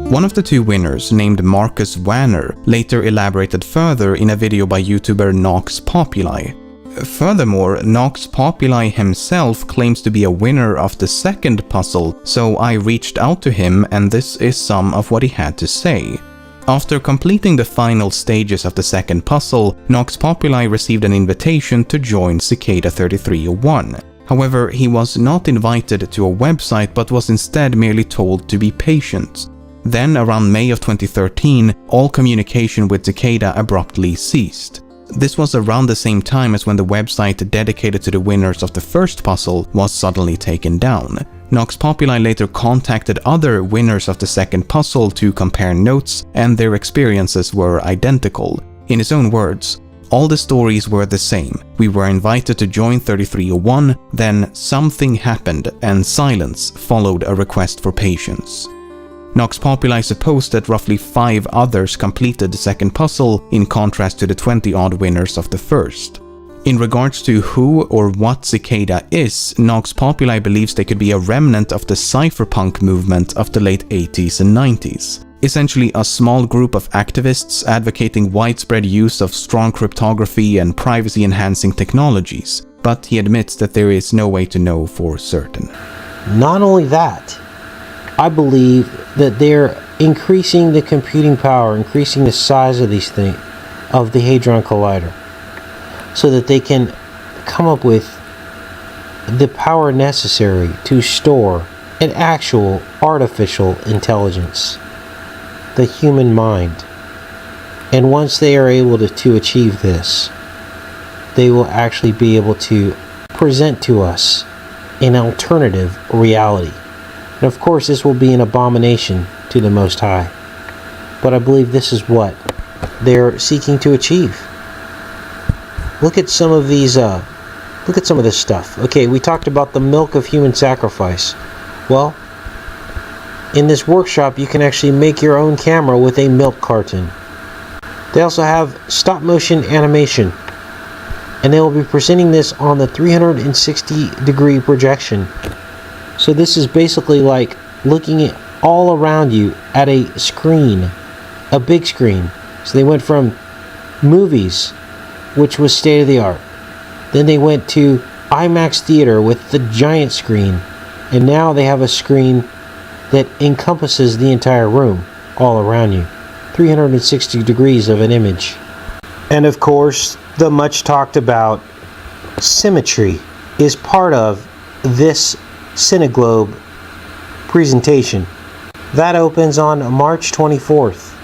One of the two winners, named Marcus Wanner, later elaborated further in a video by YouTuber Nox Populi. Furthermore, Nox Populi himself claims to be a winner of the second puzzle, so I reached out to him and this is some of what he had to say. After completing the final stages of the second puzzle, Nox Populi received an invitation to join Cicada 3301. However, he was not invited to a website but was instead merely told to be patient. Then, around May of 2013, all communication with Cicada abruptly ceased. This was around the same time as when the website dedicated to the winners of the first puzzle was suddenly taken down. Nox Populi later contacted other winners of the second puzzle to compare notes, and their experiences were identical. In his own words, all the stories were the same. We were invited to join 3301, then something happened and silence followed a request for patience. Nox Populi supposed that roughly 5 others completed the second puzzle, in contrast to the 20-odd winners of the first. In regards to who or what Cicada is, Nox Populi believes they could be a remnant of the cypherpunk movement of the late 80s and 90s. Essentially a small group of activists advocating widespread use of strong cryptography and privacy-enhancing technologies, but he admits that there is no way to know for certain. Not only that, I believe that they're increasing the computing power, increasing the size of these things, of the Hadron Collider, so that they can come up with the power necessary to store an actual artificial intelligence, the human mind. And once they are able to achieve this, they will actually be able to present to us an alternative reality. And of course, this will be an abomination to the Most High. But I believe this is what they're seeking to achieve. Look at some of these, look at some of this stuff. Okay, we talked about the milk of human sacrifice. Well, in this workshop, you can actually make your own camera with a milk carton. They also have stop motion animation. And they will be presenting this on the 360-degree projection. So this is basically like looking at all around you at a screen, a big screen. So they went from movies, which was state of the art. Then they went to IMAX theater with the giant screen. And now they have a screen that encompasses the entire room all around you. 360 degrees of an image. And of course, the much talked about symmetry is part of this Cineglobe presentation. That opens on March 24th,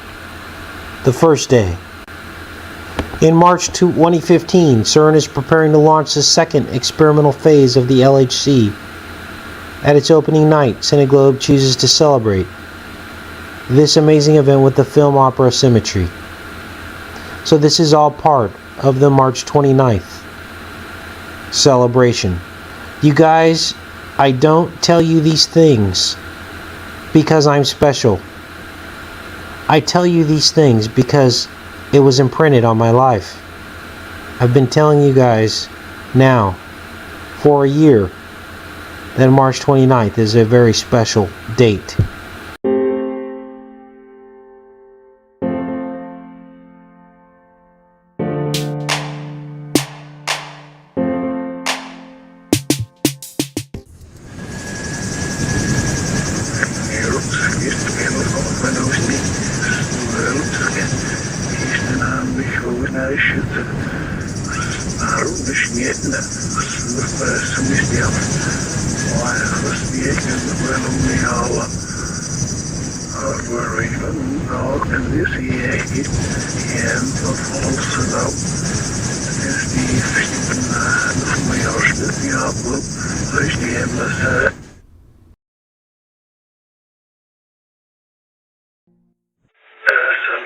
the first day. In March 2015, CERN is preparing to launch the second experimental phase of the LHC. At its opening night, Cineglobe chooses to celebrate this amazing event with the film opera Symmetry. So this is all part of the March 29th celebration. You guys, I don't tell you these things because I'm special. I tell you these things because it was imprinted on my life. I've been telling you guys now for a year that March 29th is a very special date.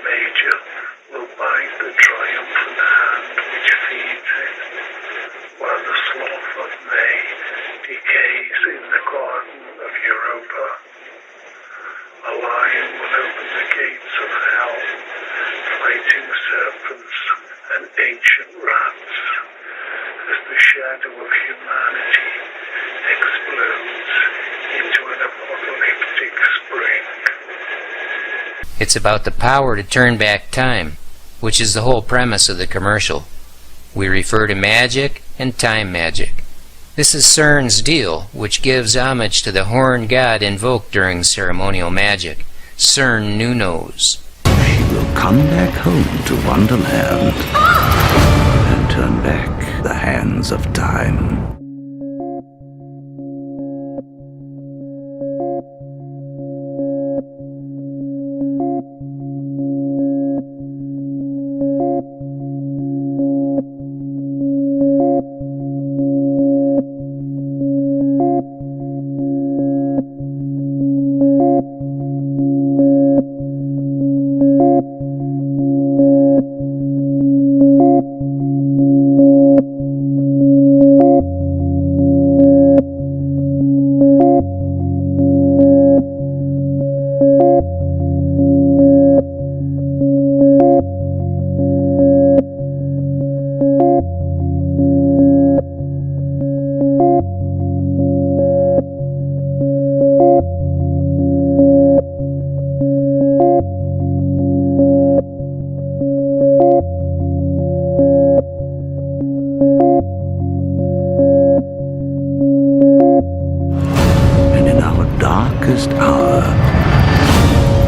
Major will bind the triumphant hand which feeds it. It's about the power to turn back time, which is the whole premise of the commercial. We refer to magic and time magic. This is CERN's deal, which gives homage to the horn god invoked during ceremonial magic, CERN Nunos. She will come back home to Wonderland and turn back the hands of time. Hour,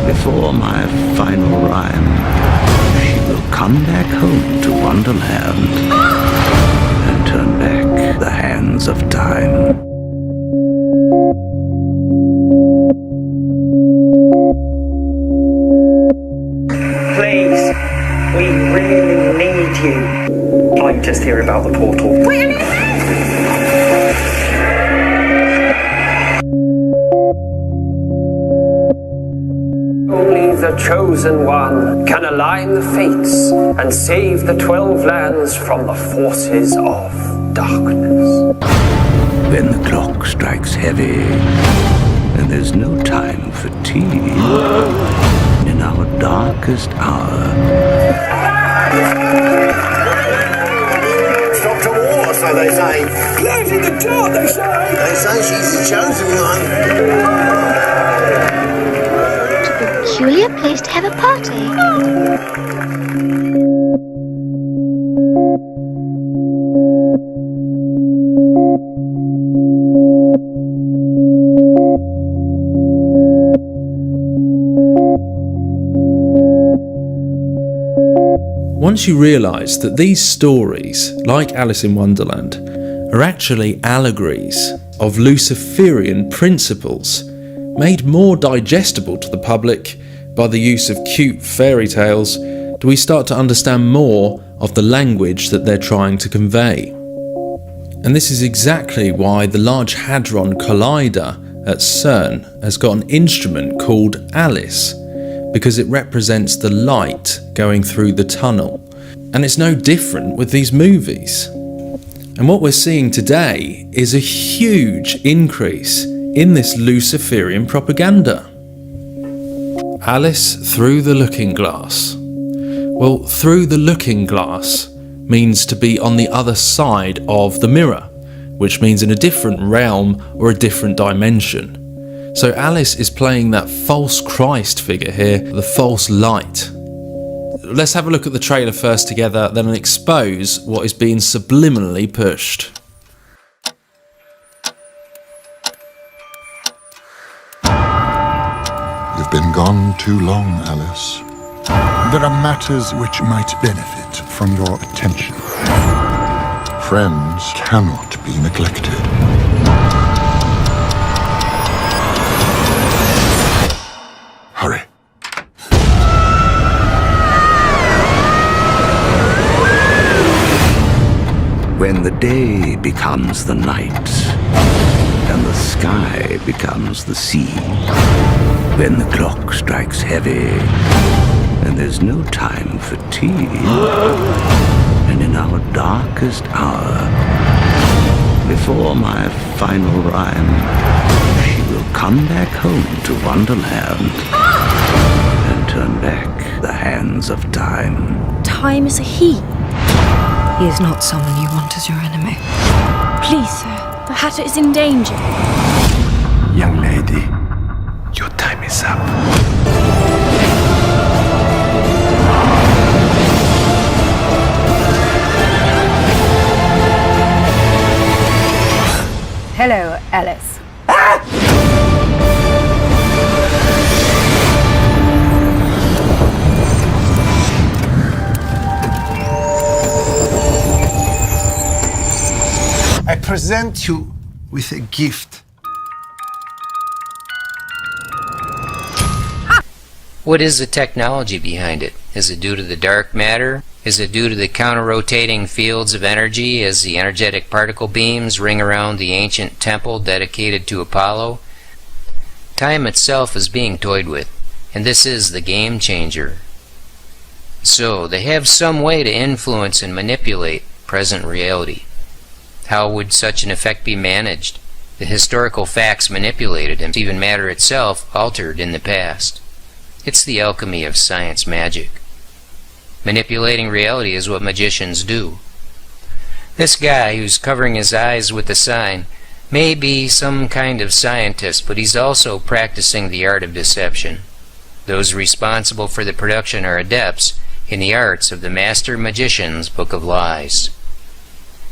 before my final rhyme, she will come back home to Wonderland and turn back the hands of time. Please, we really need you. I'm just here about the portal. Wait a minute! Only the chosen one can align the fates and save the 12 lands from the forces of darkness. When the clock strikes heavy and there's no time for tea, in our darkest hour, stop to war, so they say. Close in the door, they say. They say she's the chosen one. Peculiar place to have a party. Once you realise that these stories, like Alice in Wonderland, are actually allegories of Luciferian principles, made more digestible to the public by the use of cute fairy tales, do we start to understand more of the language that they're trying to convey. And this is exactly why the Large Hadron Collider at CERN has got an instrument called Alice, because it represents the light going through the tunnel. And it's no different with these movies. And what we're seeing today is a huge increase in this Luciferian propaganda. Alice through the looking glass. Well, through the looking glass means to be on the other side of the mirror, which means in a different realm or a different dimension. So Alice is playing that false Christ figure here, the false light. Let's have a look at the trailer first together, then expose what is being subliminally pushed. You've been gone too long, Alice. There are matters which might benefit from your attention. Friends cannot be neglected. Hurry. when the day becomes the night and the sky becomes the sea, when the clock strikes heavy and there's no time for tea, and in our darkest hour, before my final rhyme, she will come back home to Wonderland and turn back the hands of time. Time is a he. He is not someone you want as your enemy. Please, sir, the Hatter is in danger. Young lady, your time is up. present you with a gift. What is the technology behind it? Is it due to the dark matter? Is it due to the counter-rotating fields of energy as the energetic particle beams ring around the ancient temple dedicated to Apollo? Time itself is being toyed with, and this is the game changer. So, they have some way to influence and manipulate present reality. How would such an effect be managed? The historical facts manipulated and even matter itself altered in the past. It's the alchemy of science magic. Manipulating reality is what magicians do. This guy who's covering his eyes with the sign may be some kind of scientist, but he's also practicing the art of deception. Those responsible for the production are adepts in the arts of the master magician's book of lies.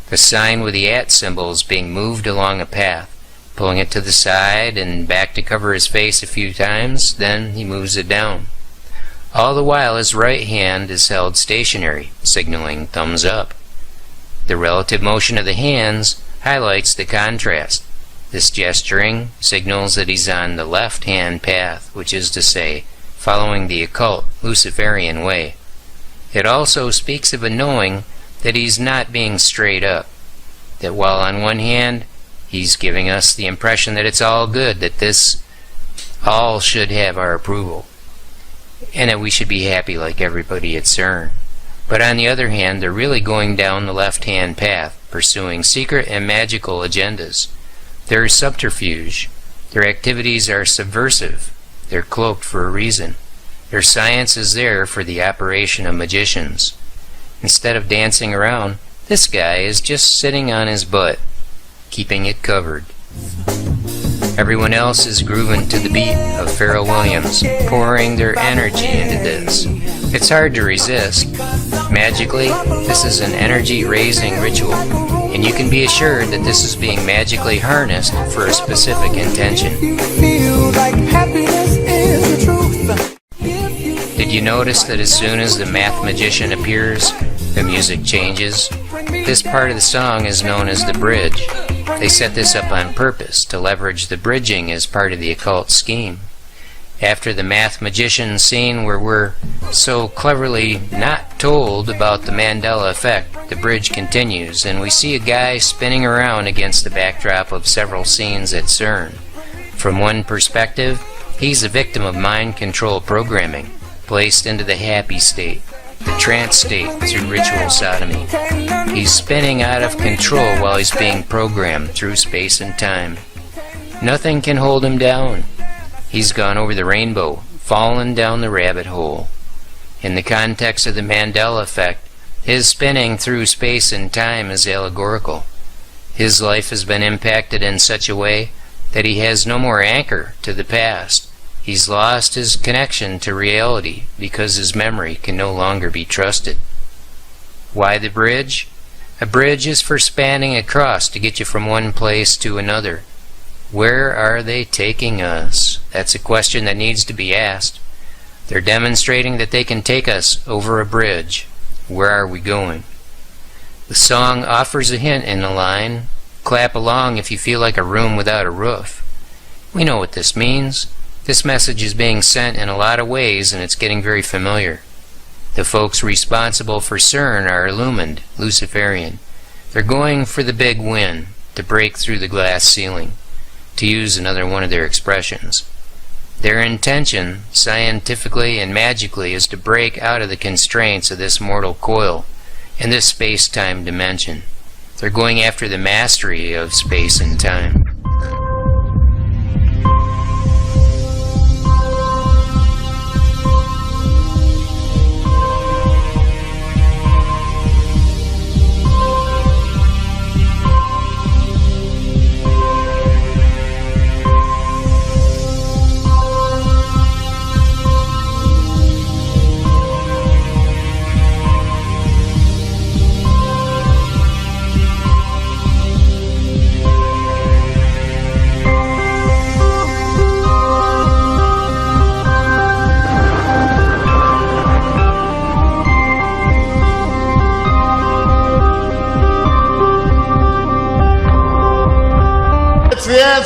The sign with the @ symbol is being moved along a path, pulling it to the side and back to cover his face a few times, then he moves it down. All the while his right hand is held stationary, signaling thumbs up. The relative motion of the hands highlights the contrast. This gesturing signals that he's on the left-hand path, which is to say, following the occult Luciferian way. It also speaks of a knowing that he's not being straight up, that while on one hand he's giving us the impression that it's all good, that this all should have our approval, and that we should be happy like everybody at CERN. But on the other hand, they're really going down the left-hand path, pursuing secret and magical agendas. They're subterfuge. Their activities are subversive. They're cloaked for a reason. Their science is there for the operation of magicians. Instead of dancing around, this guy is just sitting on his butt, keeping it covered. Everyone else is grooving to the beat of Pharrell Williams, pouring their energy into this. It's hard to resist. Magically, this is an energy-raising ritual, and you can be assured that this is being magically harnessed for a specific intention. Did you notice that as soon as the math magician appears, the music changes? This part of the song is known as the bridge. They set this up on purpose to leverage the bridging as part of the occult scheme. After the math magician scene where we're so cleverly not told about the Mandela Effect, the bridge continues and we see a guy spinning around against the backdrop of several scenes at CERN. From one perspective, he's a victim of mind control programming, placed into the happy state, the trance state through ritual sodomy. He's spinning out of control while he's being programmed through space and time. Nothing can hold him down. He's gone over the rainbow, fallen down the rabbit hole. In the context of the Mandela Effect, his spinning through space and time is allegorical. His life has been impacted in such a way that he has no more anchor to the past. He's lost his connection to reality because his memory can no longer be trusted. Why the bridge? A bridge is for spanning across to get you from one place to another. Where are they taking us? That's a question that needs to be asked. They're demonstrating that they can take us over a bridge. Where are we going? The song offers a hint in the line, clap along if you feel like a room without a roof. We know what this means. This message is being sent in a lot of ways and it's getting very familiar. The folks responsible for CERN are illumined, Luciferian. They're going for the big win, to break through the glass ceiling, to use another one of their expressions. Their intention, scientifically and magically, is to break out of the constraints of this mortal coil and this space-time dimension. They're going after the mastery of space and time.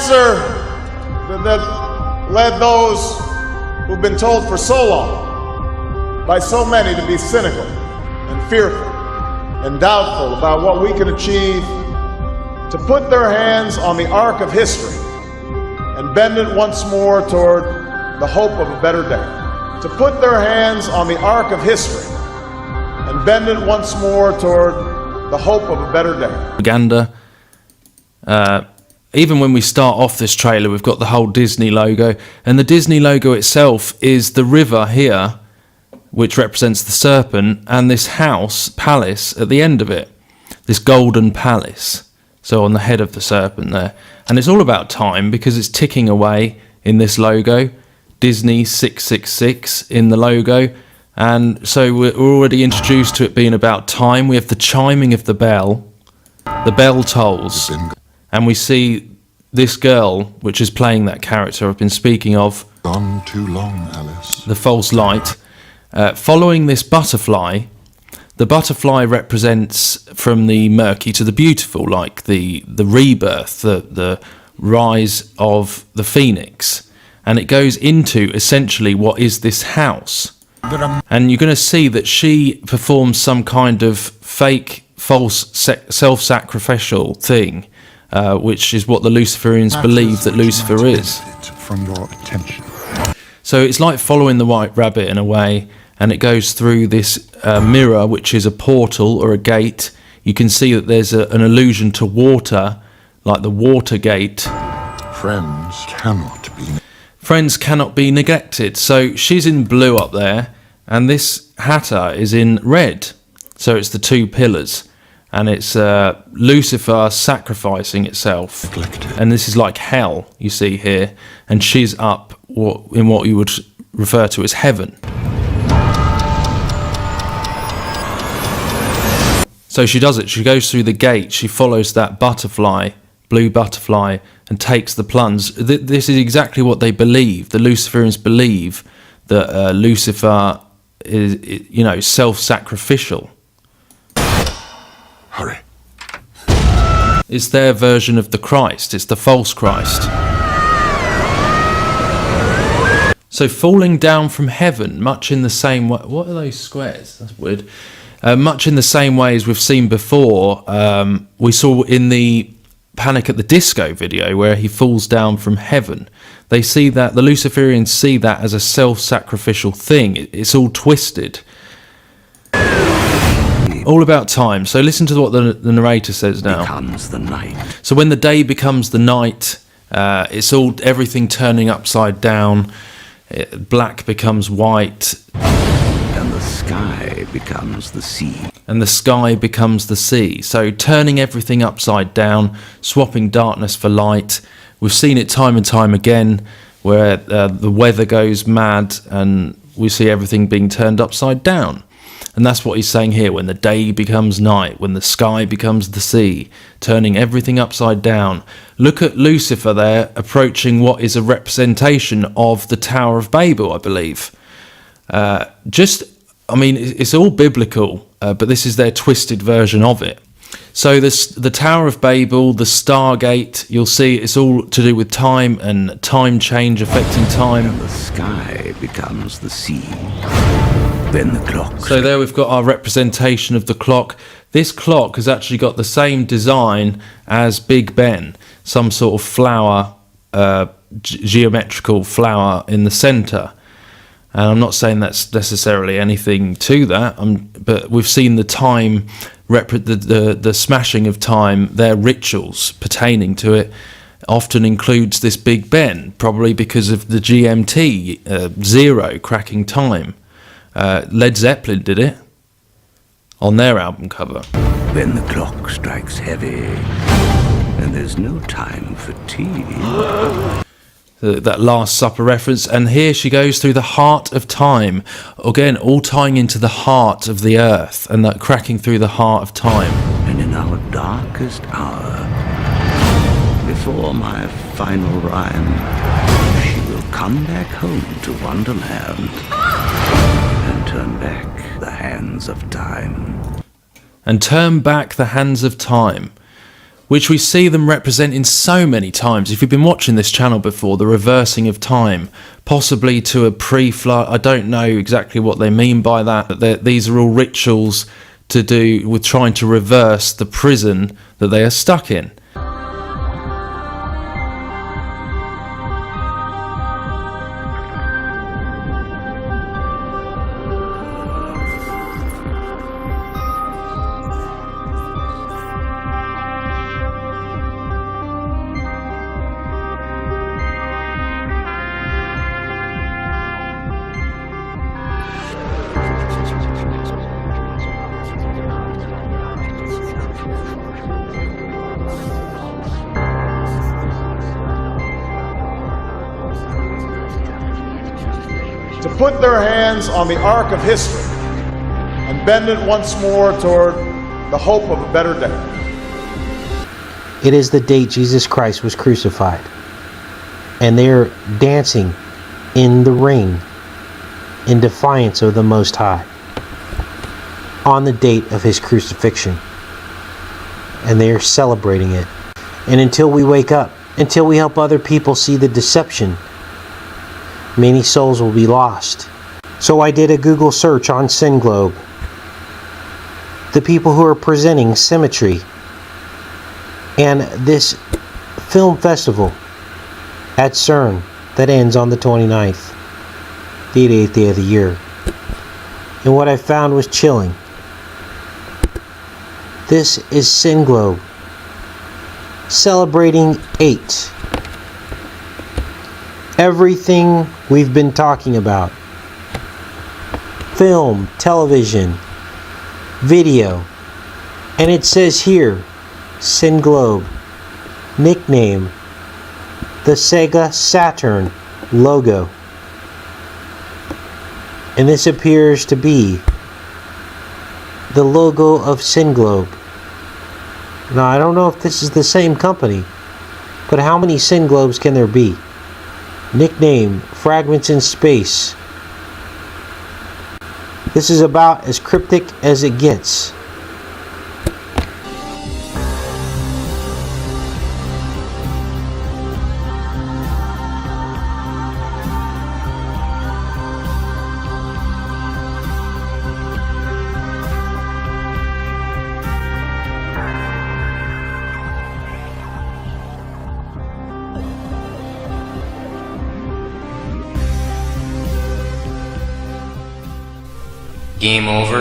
answer that led those who've been told for so long by so many to be cynical and fearful and doubtful about what we can achieve, to put their hands on the arc of history and bend it once more toward the hope of a better day. To put their hands on the arc of history and bend it once more toward the hope of a better day. Propaganda. Even when we start off this trailer, we've got the whole Disney logo, and the Disney logo itself is the river here, which represents the serpent, and this house, palace, at the end of it, this golden palace, so on the head of the serpent there. And it's all about time because it's ticking away in this logo, Disney 666 in the logo, and so we're already introduced to it being about time. We have the chiming of the bell tolls, and we see this girl, which is playing that character I've been speaking of, Gone too long, Alice. the false light, following this butterfly. The butterfly represents from the murky to the beautiful, like the rebirth, the rise of the phoenix, and it goes into essentially what is this house. And you're going to see that she performs some kind of fake, false, self-sacrificial thing, which is what the Luciferians believe that Lucifer is. From your attention. So it's like following the white rabbit in a way, and it goes through this mirror, which is a portal or a gate. You can see that there's an allusion to water, like the water gate. Friends cannot be neglected. So she's in blue up there, and this hatter is in red. So it's the two pillars, and it's Lucifer sacrificing itself. And this is like hell, you see here, and she's up in what you would refer to as heaven. So she does it. She goes through the gate. She follows that butterfly, blue butterfly, and takes the plunge. This is exactly what they believe. The Luciferians believe that Lucifer is, self-sacrificial. Hurry. It's their version of the Christ. It's the false Christ. So falling down from heaven, much in the same way. What are those squares? That's weird. Much in the same way as we've seen before, we saw in the Panic at the Disco video where he falls down from heaven. They see that, the Luciferians see that as a self-sacrificial thing. It's all twisted. All about time. So listen to what the narrator says now. Becomes the night. So when the day becomes the night, it's everything turning upside down. Black becomes white. And the sky becomes the sea. And the sky becomes the sea. So turning everything upside down, swapping darkness for light. We've seen it time and time again where the weather goes mad and we see everything being turned upside down. And that's what he's saying here, when the day becomes night, when the sky becomes the sea, turning everything upside down. Look at Lucifer there approaching what is a representation of the Tower of Babel, I believe. It's all biblical, but this is their twisted version of it. So the Tower of Babel, the Stargate, you'll see it's all to do with time and time change affecting time. And the sky becomes the sea. Then the clock. So there we've got our representation of the clock. This clock has actually got the same design as Big Ben, some sort of flower, geometrical flower in the centre. And I'm not saying that's necessarily anything to that, but we've seen the time, the smashing of time, their rituals pertaining to it often includes this Big Ben, probably because of the GMT, zero, cracking time. Led Zeppelin did it on their album cover. Then the clock strikes heavy, and there's no time for tea. That Last Supper reference, and here she goes through the heart of time, again all tying into the heart of the earth and that cracking through the heart of time. And in our darkest hour, before my final rhyme, she will come back home to Wonderland and turn back the hands of time. And turn back the hands of time. which we see them representing so many times. If you've been watching this channel before, the reversing of time, possibly to a pre-flood, I don't know exactly what they mean by that, but these are all rituals to do with trying to reverse the prison that they are stuck in. To put their hands on the arc of history and bend it once more toward the hope of a better day. It is the date Jesus Christ was crucified, and they're dancing in the ring in defiance of the Most High on the date of his crucifixion, and they are celebrating it. And until we wake up, until we help other people see the deception, many souls will be lost. So I did a Google search on SynGlobe, the people who are presenting symmetry, and this film festival at CERN that ends on the 29th, the 88th day of the year. And what I found was chilling. This is SynGlobe celebrating 8. Everything we've been talking about. Film, television, video. And it says here, SynGlobe, nickname, the Sega Saturn logo. And this appears to be the logo of SynGlobe. Now, I don't know if this is the same company, but how many SynGlobes can there be? Nickname, Fragments in Space. This is about as cryptic as it gets. Game over?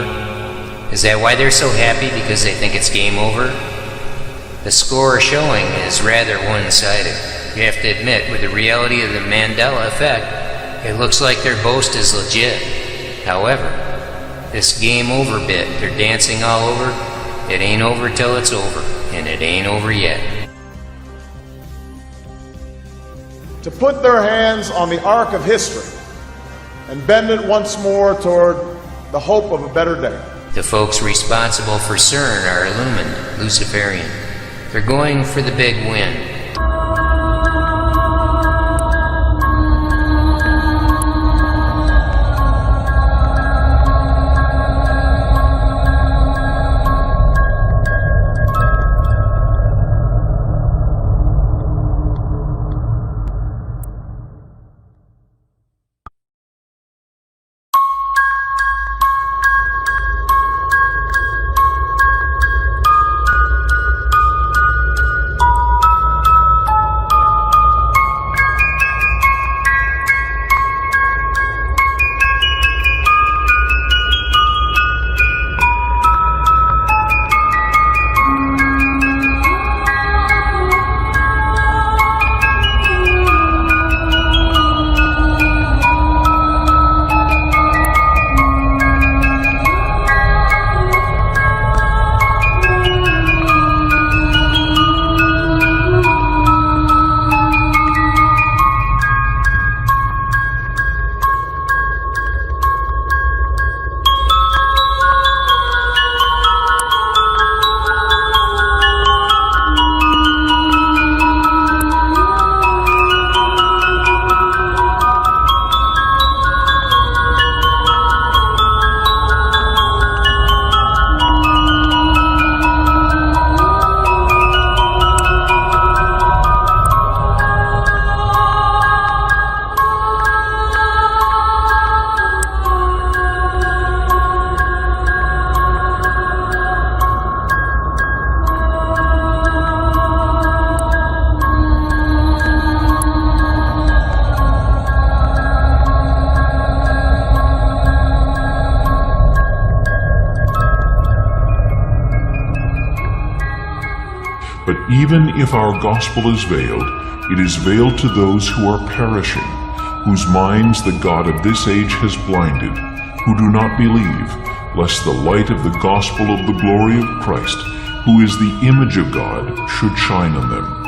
Is that why they're so happy, because they think it's game over? The score showing is rather one-sided. You have to admit, with the reality of the Mandela Effect, it looks like their boast is legit. However, this game over bit they're dancing all over, it ain't over till it's over, and it ain't over yet. To put their hands on the arc of history and bend it once more toward the hope of a better day. The folks responsible for CERN are illumined, Luciferian. They're going for the big win. even if our gospel is veiled, it is veiled to those who are perishing, whose minds the God of this age has blinded, who do not believe, lest the light of the gospel of the glory of Christ, who is the image of God, should shine on them.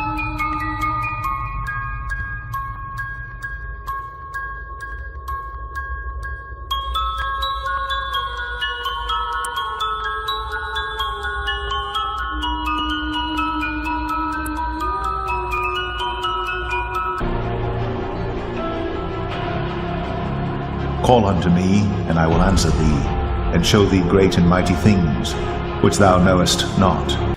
Call unto me, and I will answer thee, and show thee great and mighty things, which thou knowest not.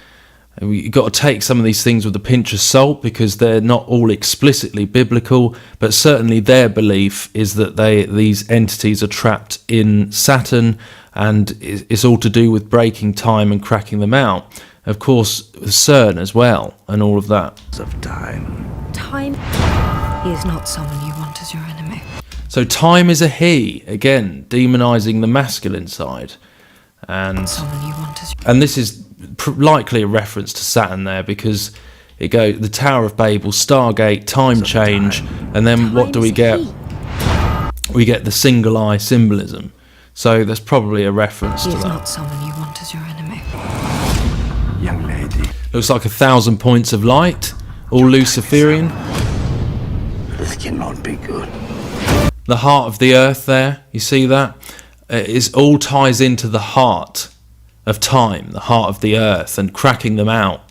You've got to take some of these things with a pinch of salt, because they're not all explicitly biblical, but certainly their belief is that these entities are trapped in Saturn, and it's all to do with breaking time and cracking them out. Of course, CERN as well, and all of that. Of time. Time is not someone you want as your enemy. So time is a he, again, demonising the masculine side. And this is likely a reference to Saturn there, because it goes the Tower of Babel, Stargate, time change, and then what do we get? We get the single eye symbolism. So there's probably a reference to that. He is not someone you want as your enemy. Young lady. Looks like 1,000 points of light, all Luciferian. This cannot be good. The heart of the earth there, you see that? It all ties into the heart of time, the heart of the earth, and cracking them out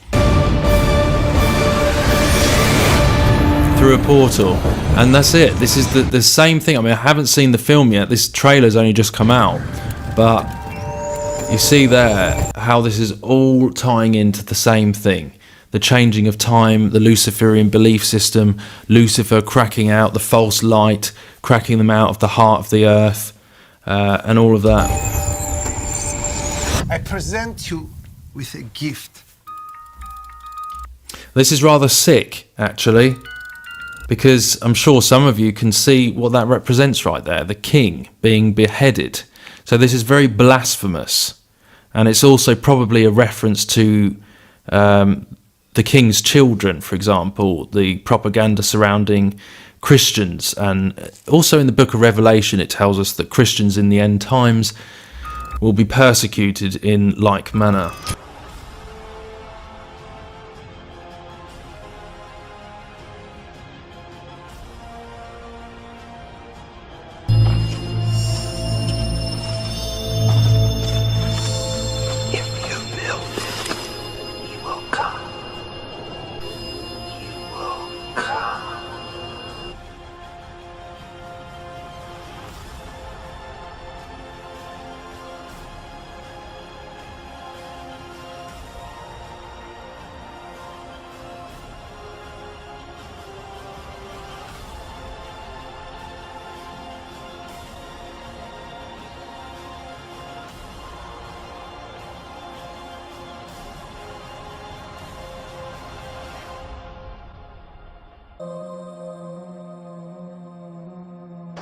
through a portal. And that's it. This is the same thing. I mean, I haven't seen the film yet. This trailer's only just come out. But you see there how this is all tying into the same thing. The changing of time, the Luciferian belief system, Lucifer cracking out the false light, cracking them out of the heart of the earth, and all of that. I present you with a gift. This is rather sick, actually, because I'm sure some of you can see what that represents right there, the king being beheaded. So this is very blasphemous, and it's also probably a reference to the king's children, for example, the propaganda surrounding Christians. And also in the book of Revelation, it tells us that Christians in the end times will be persecuted in like manner.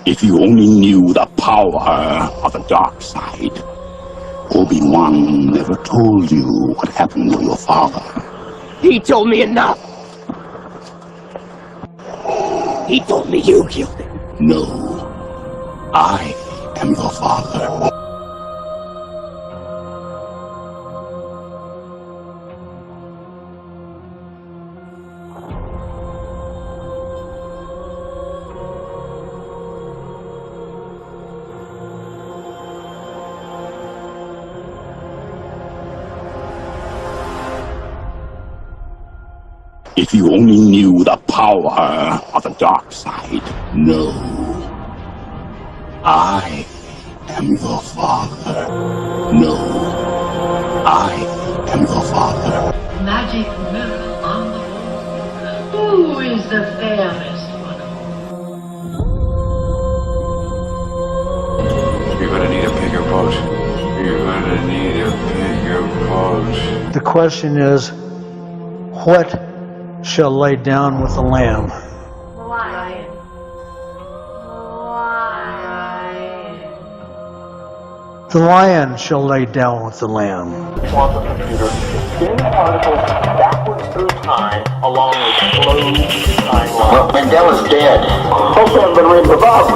If you only knew the power of the dark side, Obi-Wan never told you what happened to your father. He told me enough. He told me you killed him. No, I am your father. If you only knew the power of the dark side. No, I am your father. No, I am your father. Magic mirror on the wall. Who is the fairest one of all? You're gonna need a bigger boat. You're gonna need a bigger boat. The question is, what shall lay down with the lamb? Lion. The lion shall lay down with the lamb. Quantum computer, spin particles backwards through time along a closed timeline. Well, Mandela's dead. Also, I've been reading above.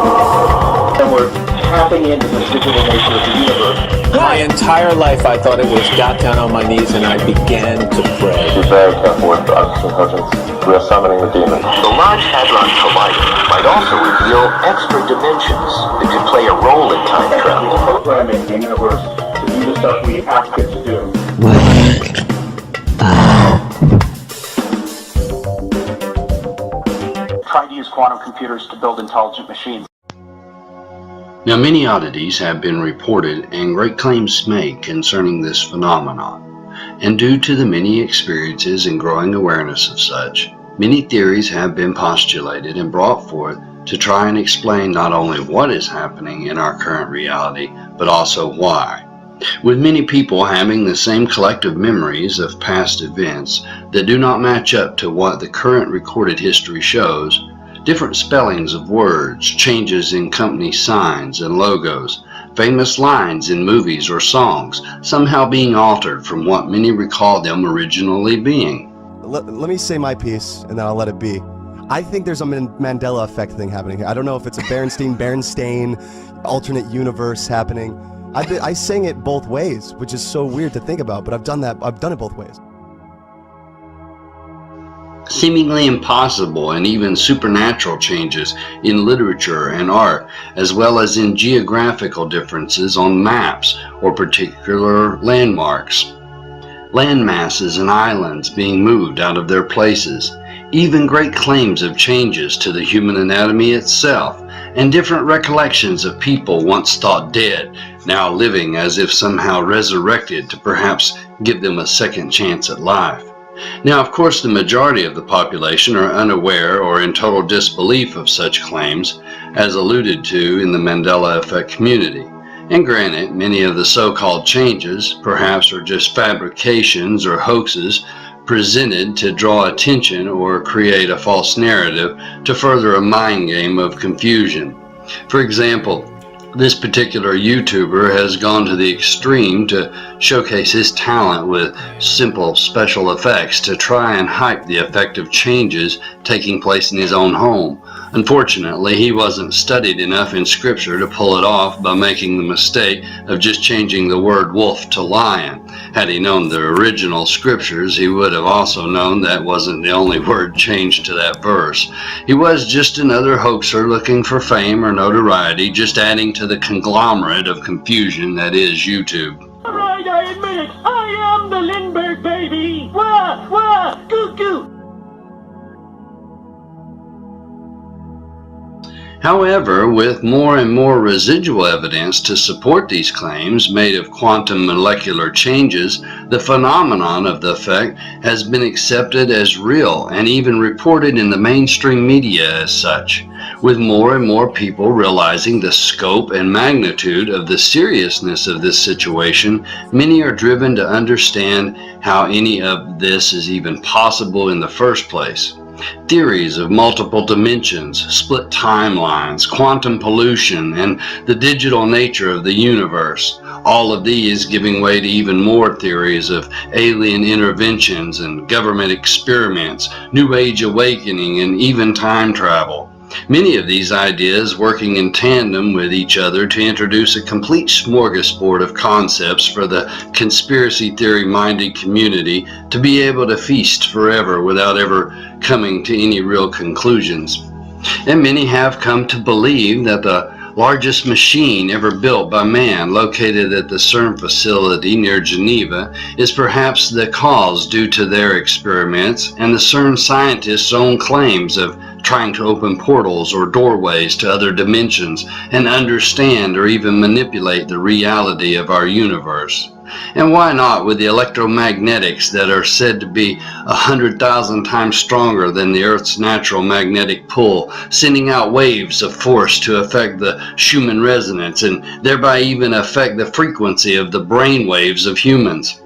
And we're tapping into the digital nature of the universe. My entire life I thought it was got down on my knees and I began to pray. Be very careful with us, intelligence. We are summoning the demon. The Large Hadron Collider might also reveal extra dimensions that could play a role in time travel. Programming the universe to do the stuff we ask it to do. Try to use quantum computers to build intelligent machines. Now, many oddities have been reported and great claims made concerning this phenomenon, and due to the many experiences and growing awareness of such, many theories have been postulated and brought forth to try and explain not only what is happening in our current reality, but also why. With many people having the same collective memories of past events that do not match up to what the current recorded history shows, different spellings of words, changes in company signs and logos, famous lines in movies or songs somehow being altered from what many recall them originally being. Let me say my piece and then I'll let it be. I think there's a Mandela Effect thing happening here. I don't know if it's a Berenstain alternate universe happening. I sang it both ways, which is so weird to think about, but I've done it both ways. Seemingly impossible and even supernatural changes in literature and art, as well as in geographical differences on maps or particular landmarks. Land masses and islands being moved out of their places, even great claims of changes to the human anatomy itself, and different recollections of people once thought dead, now living as if somehow resurrected to perhaps give them a second chance at life. Now, of course, the majority of the population are unaware or in total disbelief of such claims, as alluded to in the Mandela Effect community. And granted, many of the so-called changes perhaps are just fabrications or hoaxes presented to draw attention or create a false narrative to further a mind game of confusion. For example, this particular YouTuber has gone to the extreme to showcase his talent with simple special effects to try and hype the effect of changes taking place in his own home. Unfortunately, he wasn't studied enough in scripture to pull it off by making the mistake of just changing the word wolf to lion. Had he known the original scriptures, he would have also known that wasn't the only word changed to that verse. He was just another hoaxer looking for fame or notoriety, just adding to the conglomerate of confusion that is YouTube. Alright, I admit it. I am the Lindbergh baby. Wah, wah, goo goo. However, with more and more residual evidence to support these claims made of quantum molecular changes, the phenomenon of the effect has been accepted as real and even reported in the mainstream media as such. With more and more people realizing the scope and magnitude of the seriousness of this situation, many are driven to understand how any of this is even possible in the first place. Theories of multiple dimensions, split timelines, quantum pollution, and the digital nature of the universe. All of these giving way to even more theories of alien interventions and government experiments, New Age awakening, and even time travel. Many of these ideas working in tandem with each other to introduce a complete smorgasbord of concepts for the conspiracy theory-minded community to be able to feast forever without ever coming to any real conclusions. And many have come to believe that the largest machine ever built by man, located at the CERN facility near Geneva, is perhaps the cause due to their experiments and the CERN scientists' own claims of trying to open portals or doorways to other dimensions and understand or even manipulate the reality of our universe. And why not with the electromagnetics that are said to be 100,000 times stronger than the Earth's natural magnetic pull, sending out waves of force to affect the Schumann resonance and thereby even affect the frequency of the brain waves of humans.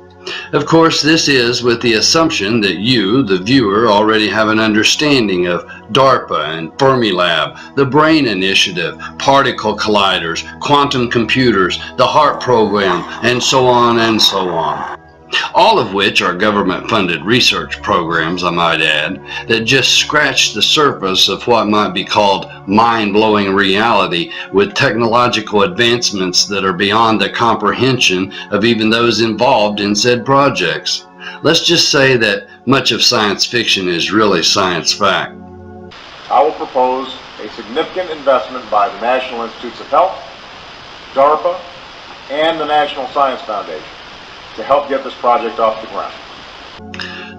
Of course, this is with the assumption that you, the viewer, already have an understanding of DARPA and Fermilab, the Brain Initiative, particle colliders, quantum computers, the HEART program, and so on and so on. All of which are government-funded research programs, I might add, that just scratch the surface of what might be called mind-blowing reality with technological advancements that are beyond the comprehension of even those involved in said projects. Let's just say that much of science fiction is really science fact. I will propose a significant investment by the National Institutes of Health, DARPA, and the National Science Foundation to help get this project off the ground.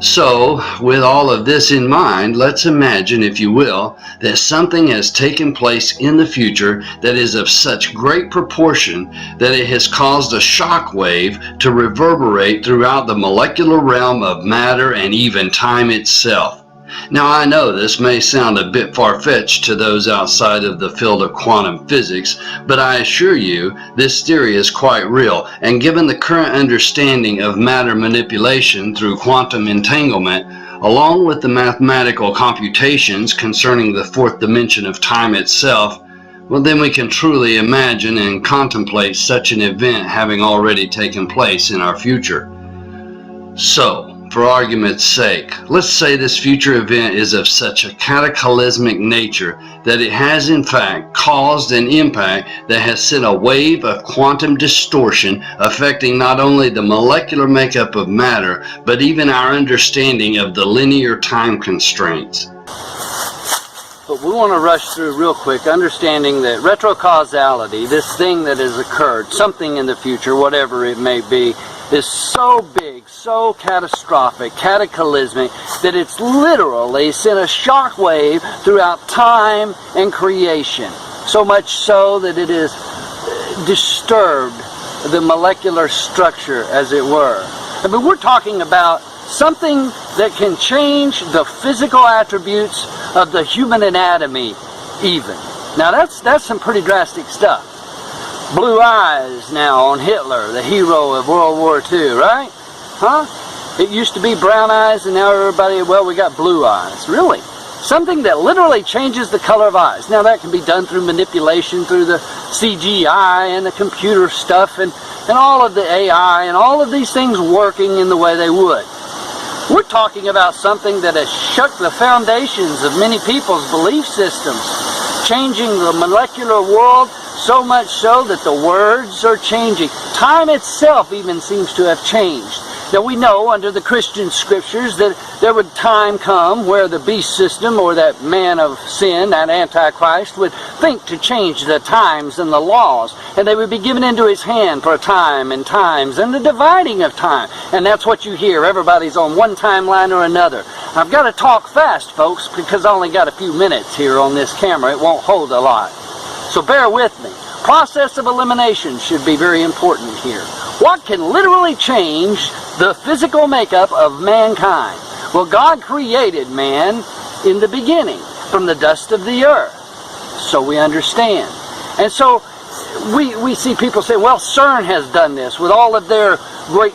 So, with all of this in mind, let's imagine, if you will, that something has taken place in the future that is of such great proportion that it has caused a shock wave to reverberate throughout the molecular realm of matter and even time itself. Now, I know this may sound a bit far-fetched to those outside of the field of quantum physics, but I assure you this theory is quite real, and given the current understanding of matter manipulation through quantum entanglement, along with the mathematical computations concerning the fourth dimension of time itself, well, then we can truly imagine and contemplate such an event having already taken place in our future. So, for argument's sake, let's say this future event is of such a cataclysmic nature that it has in fact caused an impact that has sent a wave of quantum distortion affecting not only the molecular makeup of matter, but even our understanding of the linear time constraints. But we want to rush through real quick, understanding that retrocausality, this thing that has occurred, something in the future, whatever it may be, is so big, so catastrophic, cataclysmic, that it's literally sent a shock wave throughout time and creation. So much so that it has disturbed the molecular structure, as it were. I mean, we're talking about something that can change the physical attributes of the human anatomy even. Now that's some pretty drastic stuff. Blue eyes now on Hitler, the hero of World War II, right? Huh? It used to be brown eyes and now everybody, well, we got blue eyes. Really? Something that literally changes the color of eyes. Now that can be done through manipulation, through the CGI and the computer stuff and all of the AI and all of these things working in the way they would. We're talking about something that has shook the foundations of many people's belief systems, changing the molecular world so much so that the words are changing. Time itself even seems to have changed. Now we know under the Christian scriptures that there would time come where the beast system or that man of sin, that Antichrist, would think to change the times and the laws, and they would be given into his hand for a time and times and the dividing of time. And that's what you hear. Everybody's on one timeline or another. I've got to talk fast, folks, because I only got a few minutes here on this camera. It won't hold a lot. So bear with me. Process of elimination should be very important here. What can literally change the physical makeup of mankind? Well, God created man in the beginning from the dust of the earth. So we understand. And so we see people say, well, CERN has done this with all of their great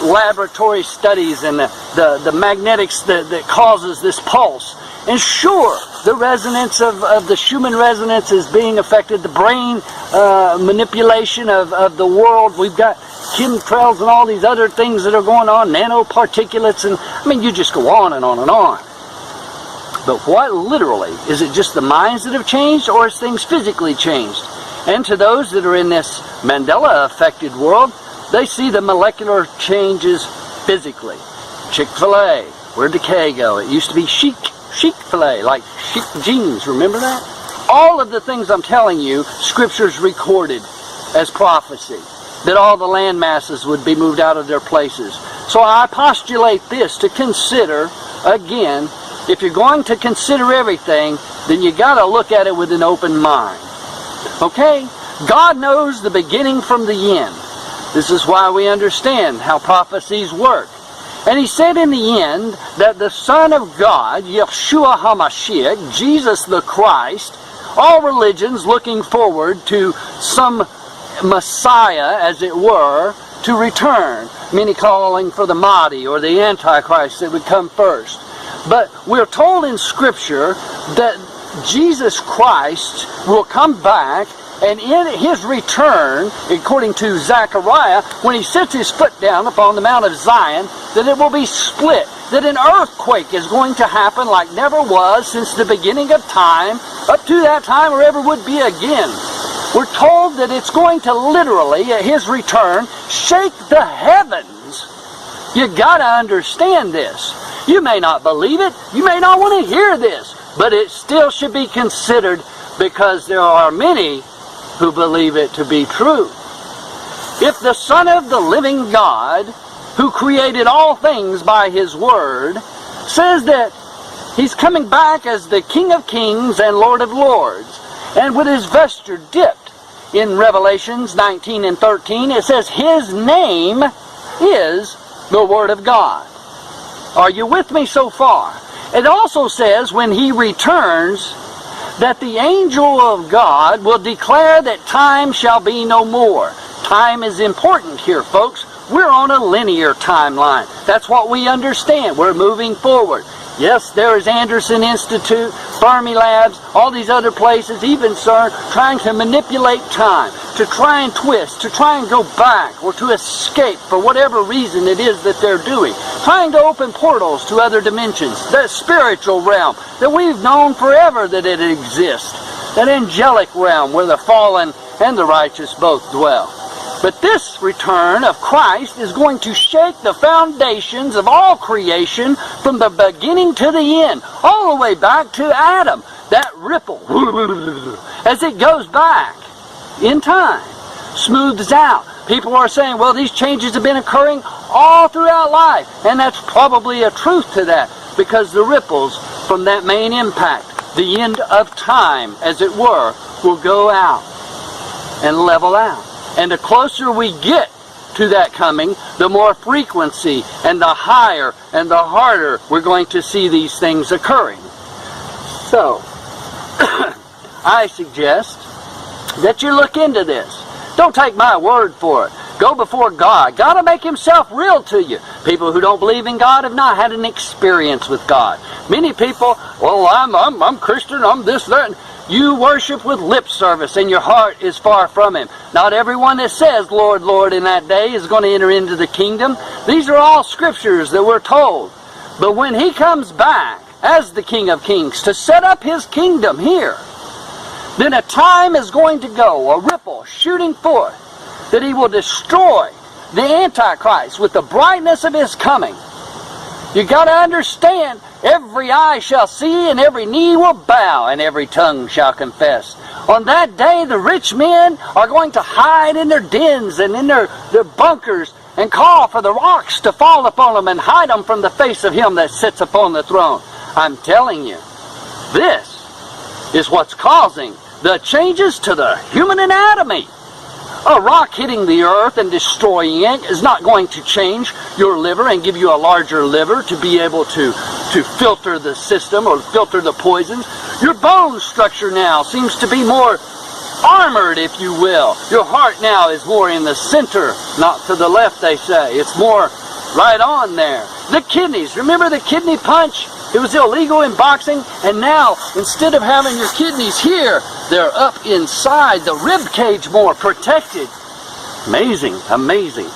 laboratory studies and the magnetics that causes this pulse. And sure, the resonance of the Schumann resonance is being affected, the brain manipulation of the world. We've got chemtrails and all these other things that are going on, nanoparticulates, and I mean, you just go on and on and on. But what literally, is it just the minds that have changed, or has things physically changed? And to those that are in this Mandela affected world, they see the molecular changes physically. Chick-fil-A, where'd the K go? It used to be chic-fil-A, like chic jeans, remember that? All of the things I'm telling you, Scripture's recorded as prophecy, that all the land masses would be moved out of their places. So I postulate this to consider, again, if you're going to consider everything, then you got to look at it with an open mind. Okay? God knows the beginning from the end. This is why we understand how prophecies work. And he said in the end that the Son of God, Yeshua HaMashiach, Jesus the Christ, all religions looking forward to some Messiah, as it were, to return. Many calling for the Mahdi or the Antichrist that would come first. But we're told in Scripture that Jesus Christ will come back And in his return, according to Zechariah, when he sets his foot down upon the Mount of Zion, that it will be split, that an earthquake is going to happen like never was since the beginning of time, up to that time or ever would be again. We're told that it's going to literally, at his return, shake the heavens. You gotta understand this. You may not believe it, you may not want to hear this, but it still should be considered because there are many who believe it to be true. If the Son of the living God, who created all things by his word, says that he's coming back as the King of Kings and Lord of Lords, and with his vesture dipped in Revelations 19 and 13, it says his name is the Word of God. Are you with me so far? It also says when he returns that the angel of God will declare that time shall be no more. Time is important here, folks. We're on a linear timeline. That's what we understand. We're moving forward. Yes, there is Anderson Institute, Fermi Labs, all these other places, even CERN, trying to manipulate time, to try and twist, to try and go back, or to escape for whatever reason it is that they're doing. Trying to open portals to other dimensions, that spiritual realm that we've known forever that it exists, that angelic realm where the fallen and the righteous both dwell. But this return of Christ is going to shake the foundations of all creation from the beginning to the end, all the way back to Adam. That ripple, as it goes back in time, smooths out. People are saying, well, these changes have been occurring all throughout life. And that's probably a truth to that, because the ripples from that main impact, the end of time, as it were, will go out and level out. And the closer we get to that coming, the more frequency and the higher and the harder we're going to see these things occurring. So, I suggest that you look into this. Don't take my word for it. Go before God. God will make himself real to you. People who don't believe in God have not had an experience with God. Many people, well, I'm Christian, I'm this, that. You worship with lip service and your heart is far from him. Not everyone that says, Lord, Lord, in that day is going to enter into the kingdom. These are all scriptures that we're told. But when he comes back as the King of Kings to set up his kingdom here, then a time is going to go, a ripple shooting forth, that he will destroy the Antichrist with the brightness of his coming. You got to understand, every eye shall see and every knee will bow and every tongue shall confess. On that day, the rich men are going to hide in their dens and in their bunkers and call for the rocks to fall upon them and hide them from the face of him that sits upon the throne. I'm telling you, this is what's causing the changes to the human anatomy. A rock hitting the earth and destroying it is not going to change your liver and give you a larger liver to be able to filter the system or filter the poisons. Your bone structure now seems to be more armored, if you will. Your heart now is more in the center, not to the left, they say. It's more right on there. The kidneys, remember the kidney punch? It was illegal in boxing, and now, instead of having your kidneys here, they're up inside the rib cage more protected. Amazing, amazing.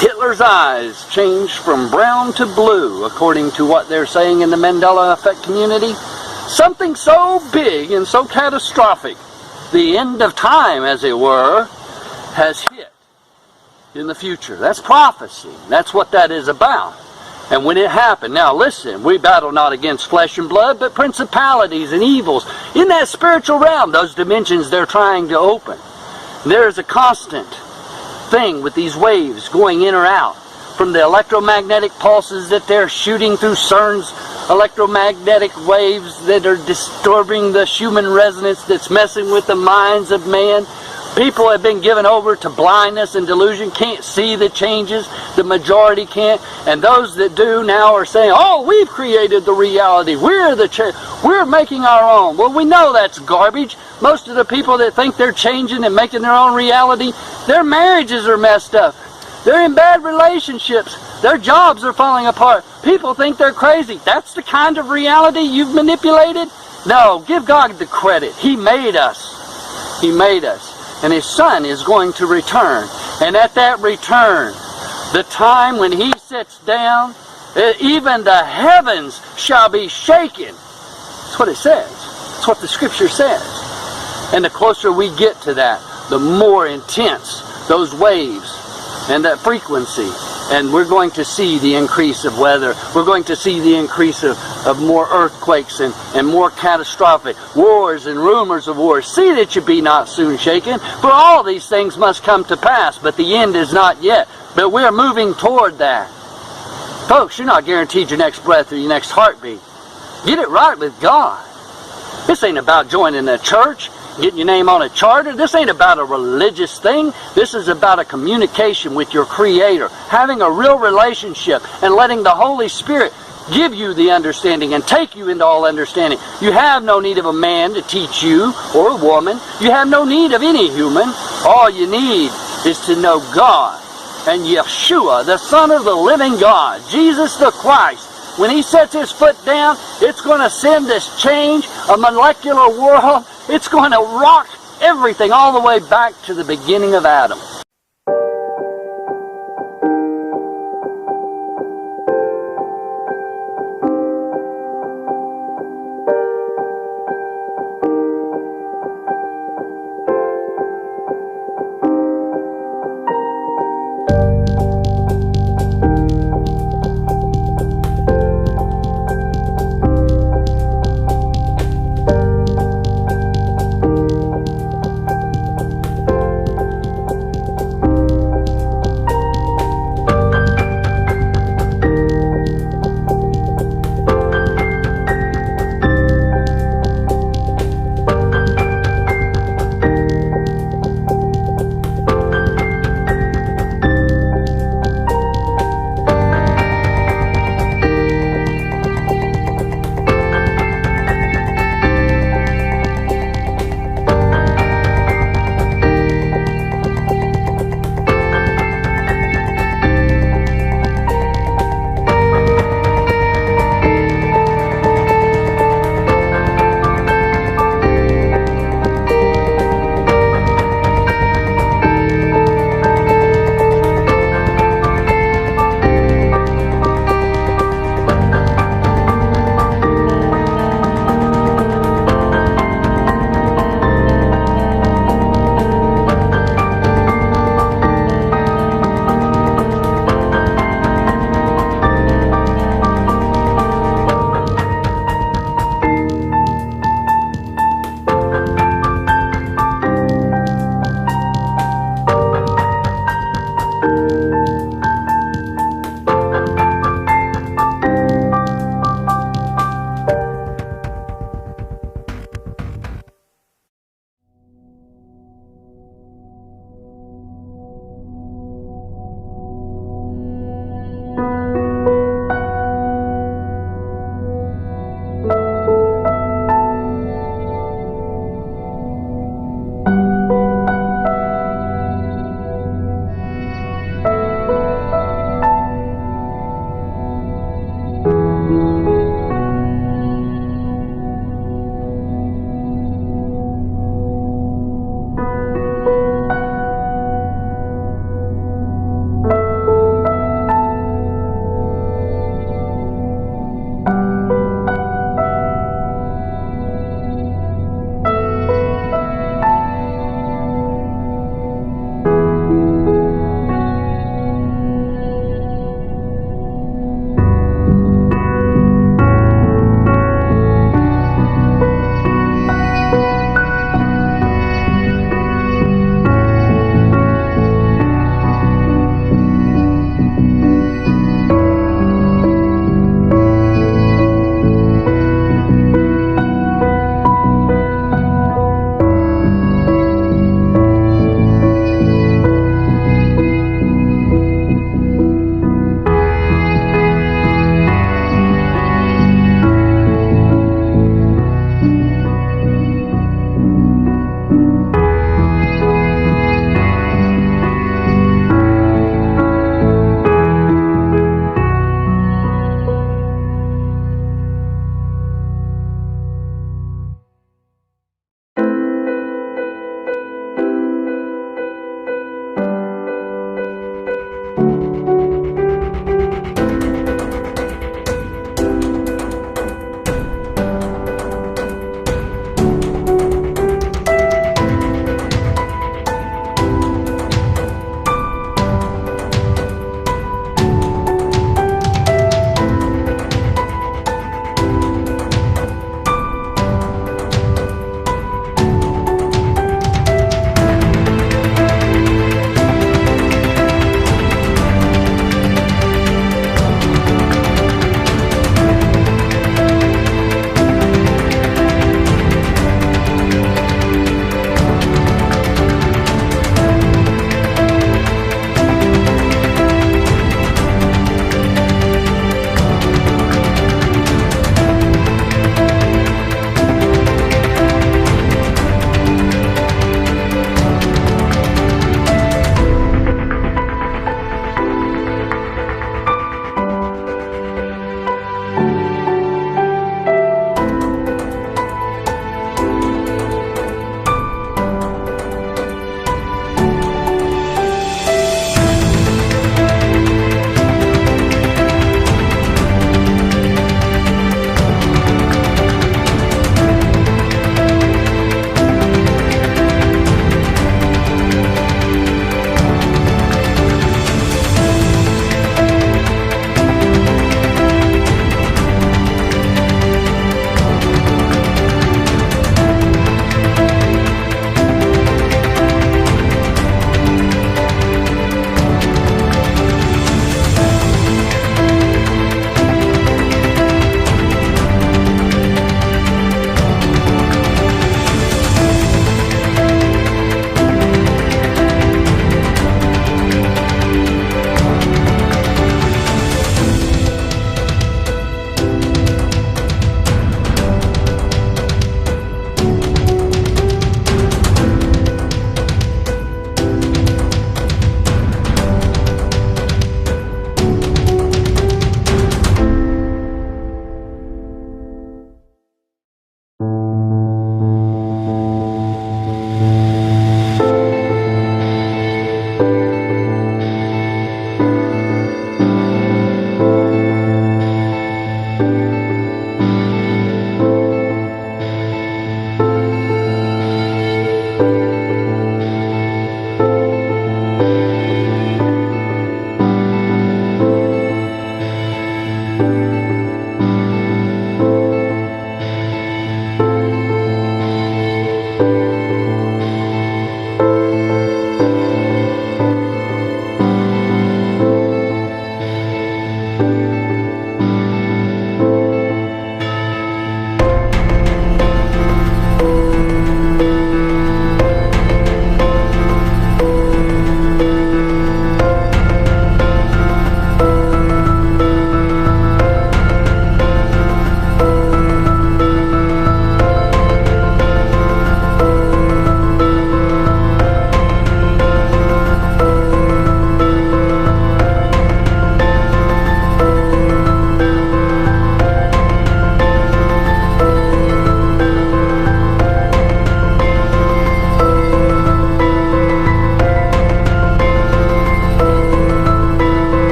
Hitler's eyes changed from brown to blue, according to what they're saying in the Mandela Effect community. Something so big and so catastrophic, the end of time, as it were, has hit in the future. That's prophecy. That's what that is about. And when it happened, now listen, we battle not against flesh and blood, but principalities and evils in that spiritual realm, those dimensions they're trying to open. There's a constant thing with these waves going in or out from the electromagnetic pulses that they're shooting through CERN's electromagnetic waves that are disturbing the human resonance that's messing with the minds of man. People have been given over to blindness and delusion, can't see the changes, the majority can't, and those that do now are saying, oh, we've created the reality, we're making our own. Well, we know that's garbage. Most of the people that think they're changing and making their own reality, their marriages are messed up. They're in bad relationships. Their jobs are falling apart. People think they're crazy. That's the kind of reality you've manipulated? No, give God the credit. He made us. He made us. And His Son is going to return. And at that return, the time when He sits down, even the heavens shall be shaken. That's what it says. That's what the Scripture says. And the closer we get to that, the more intense those waves and that frequency. And we're going to see the increase of weather. We're going to see the increase of more earthquakes and more catastrophic wars and rumors of wars. See that you be not soon shaken, for all these things must come to pass, but the end is not yet. But we're moving toward that. Folks, you're not guaranteed your next breath or your next heartbeat. Get it right with God. This ain't about joining a church, getting your name on a charter. This ain't about a religious thing. This is about a communication with your Creator, having a real relationship and letting the Holy Spirit give you the understanding and take you into all understanding. You have no need of a man to teach you or a woman. You have no need of any human. All you need is to know God and Yeshua, the Son of the living God, Jesus the Christ. When He sets His foot down, it's going to send this change, a molecular world. It's going to rock everything all the way back to the beginning of Adam.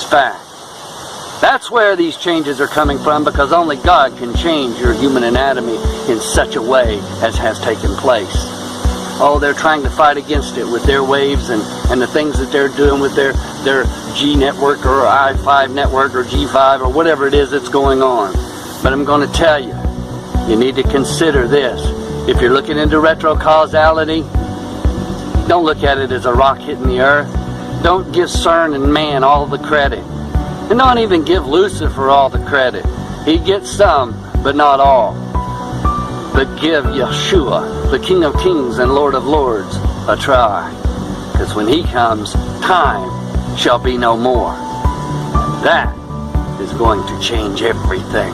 fact. That's where these changes are coming from, because only God can change your human anatomy in such a way as has taken place. Oh, they're trying to fight against it with their waves and the things that they're doing with their G network or I5 network or G5 or whatever it is that's going on. But I'm going to tell you, you need to consider this. If you're looking into retrocausality, don't look at it as a rock hitting the earth. Don't give CERN and man all the credit. And don't even give Lucifer all the credit. He gets some, but not all. But give Yeshua, the King of Kings and Lord of Lords, a try. Because when he comes, time shall be no more. That is going to change everything.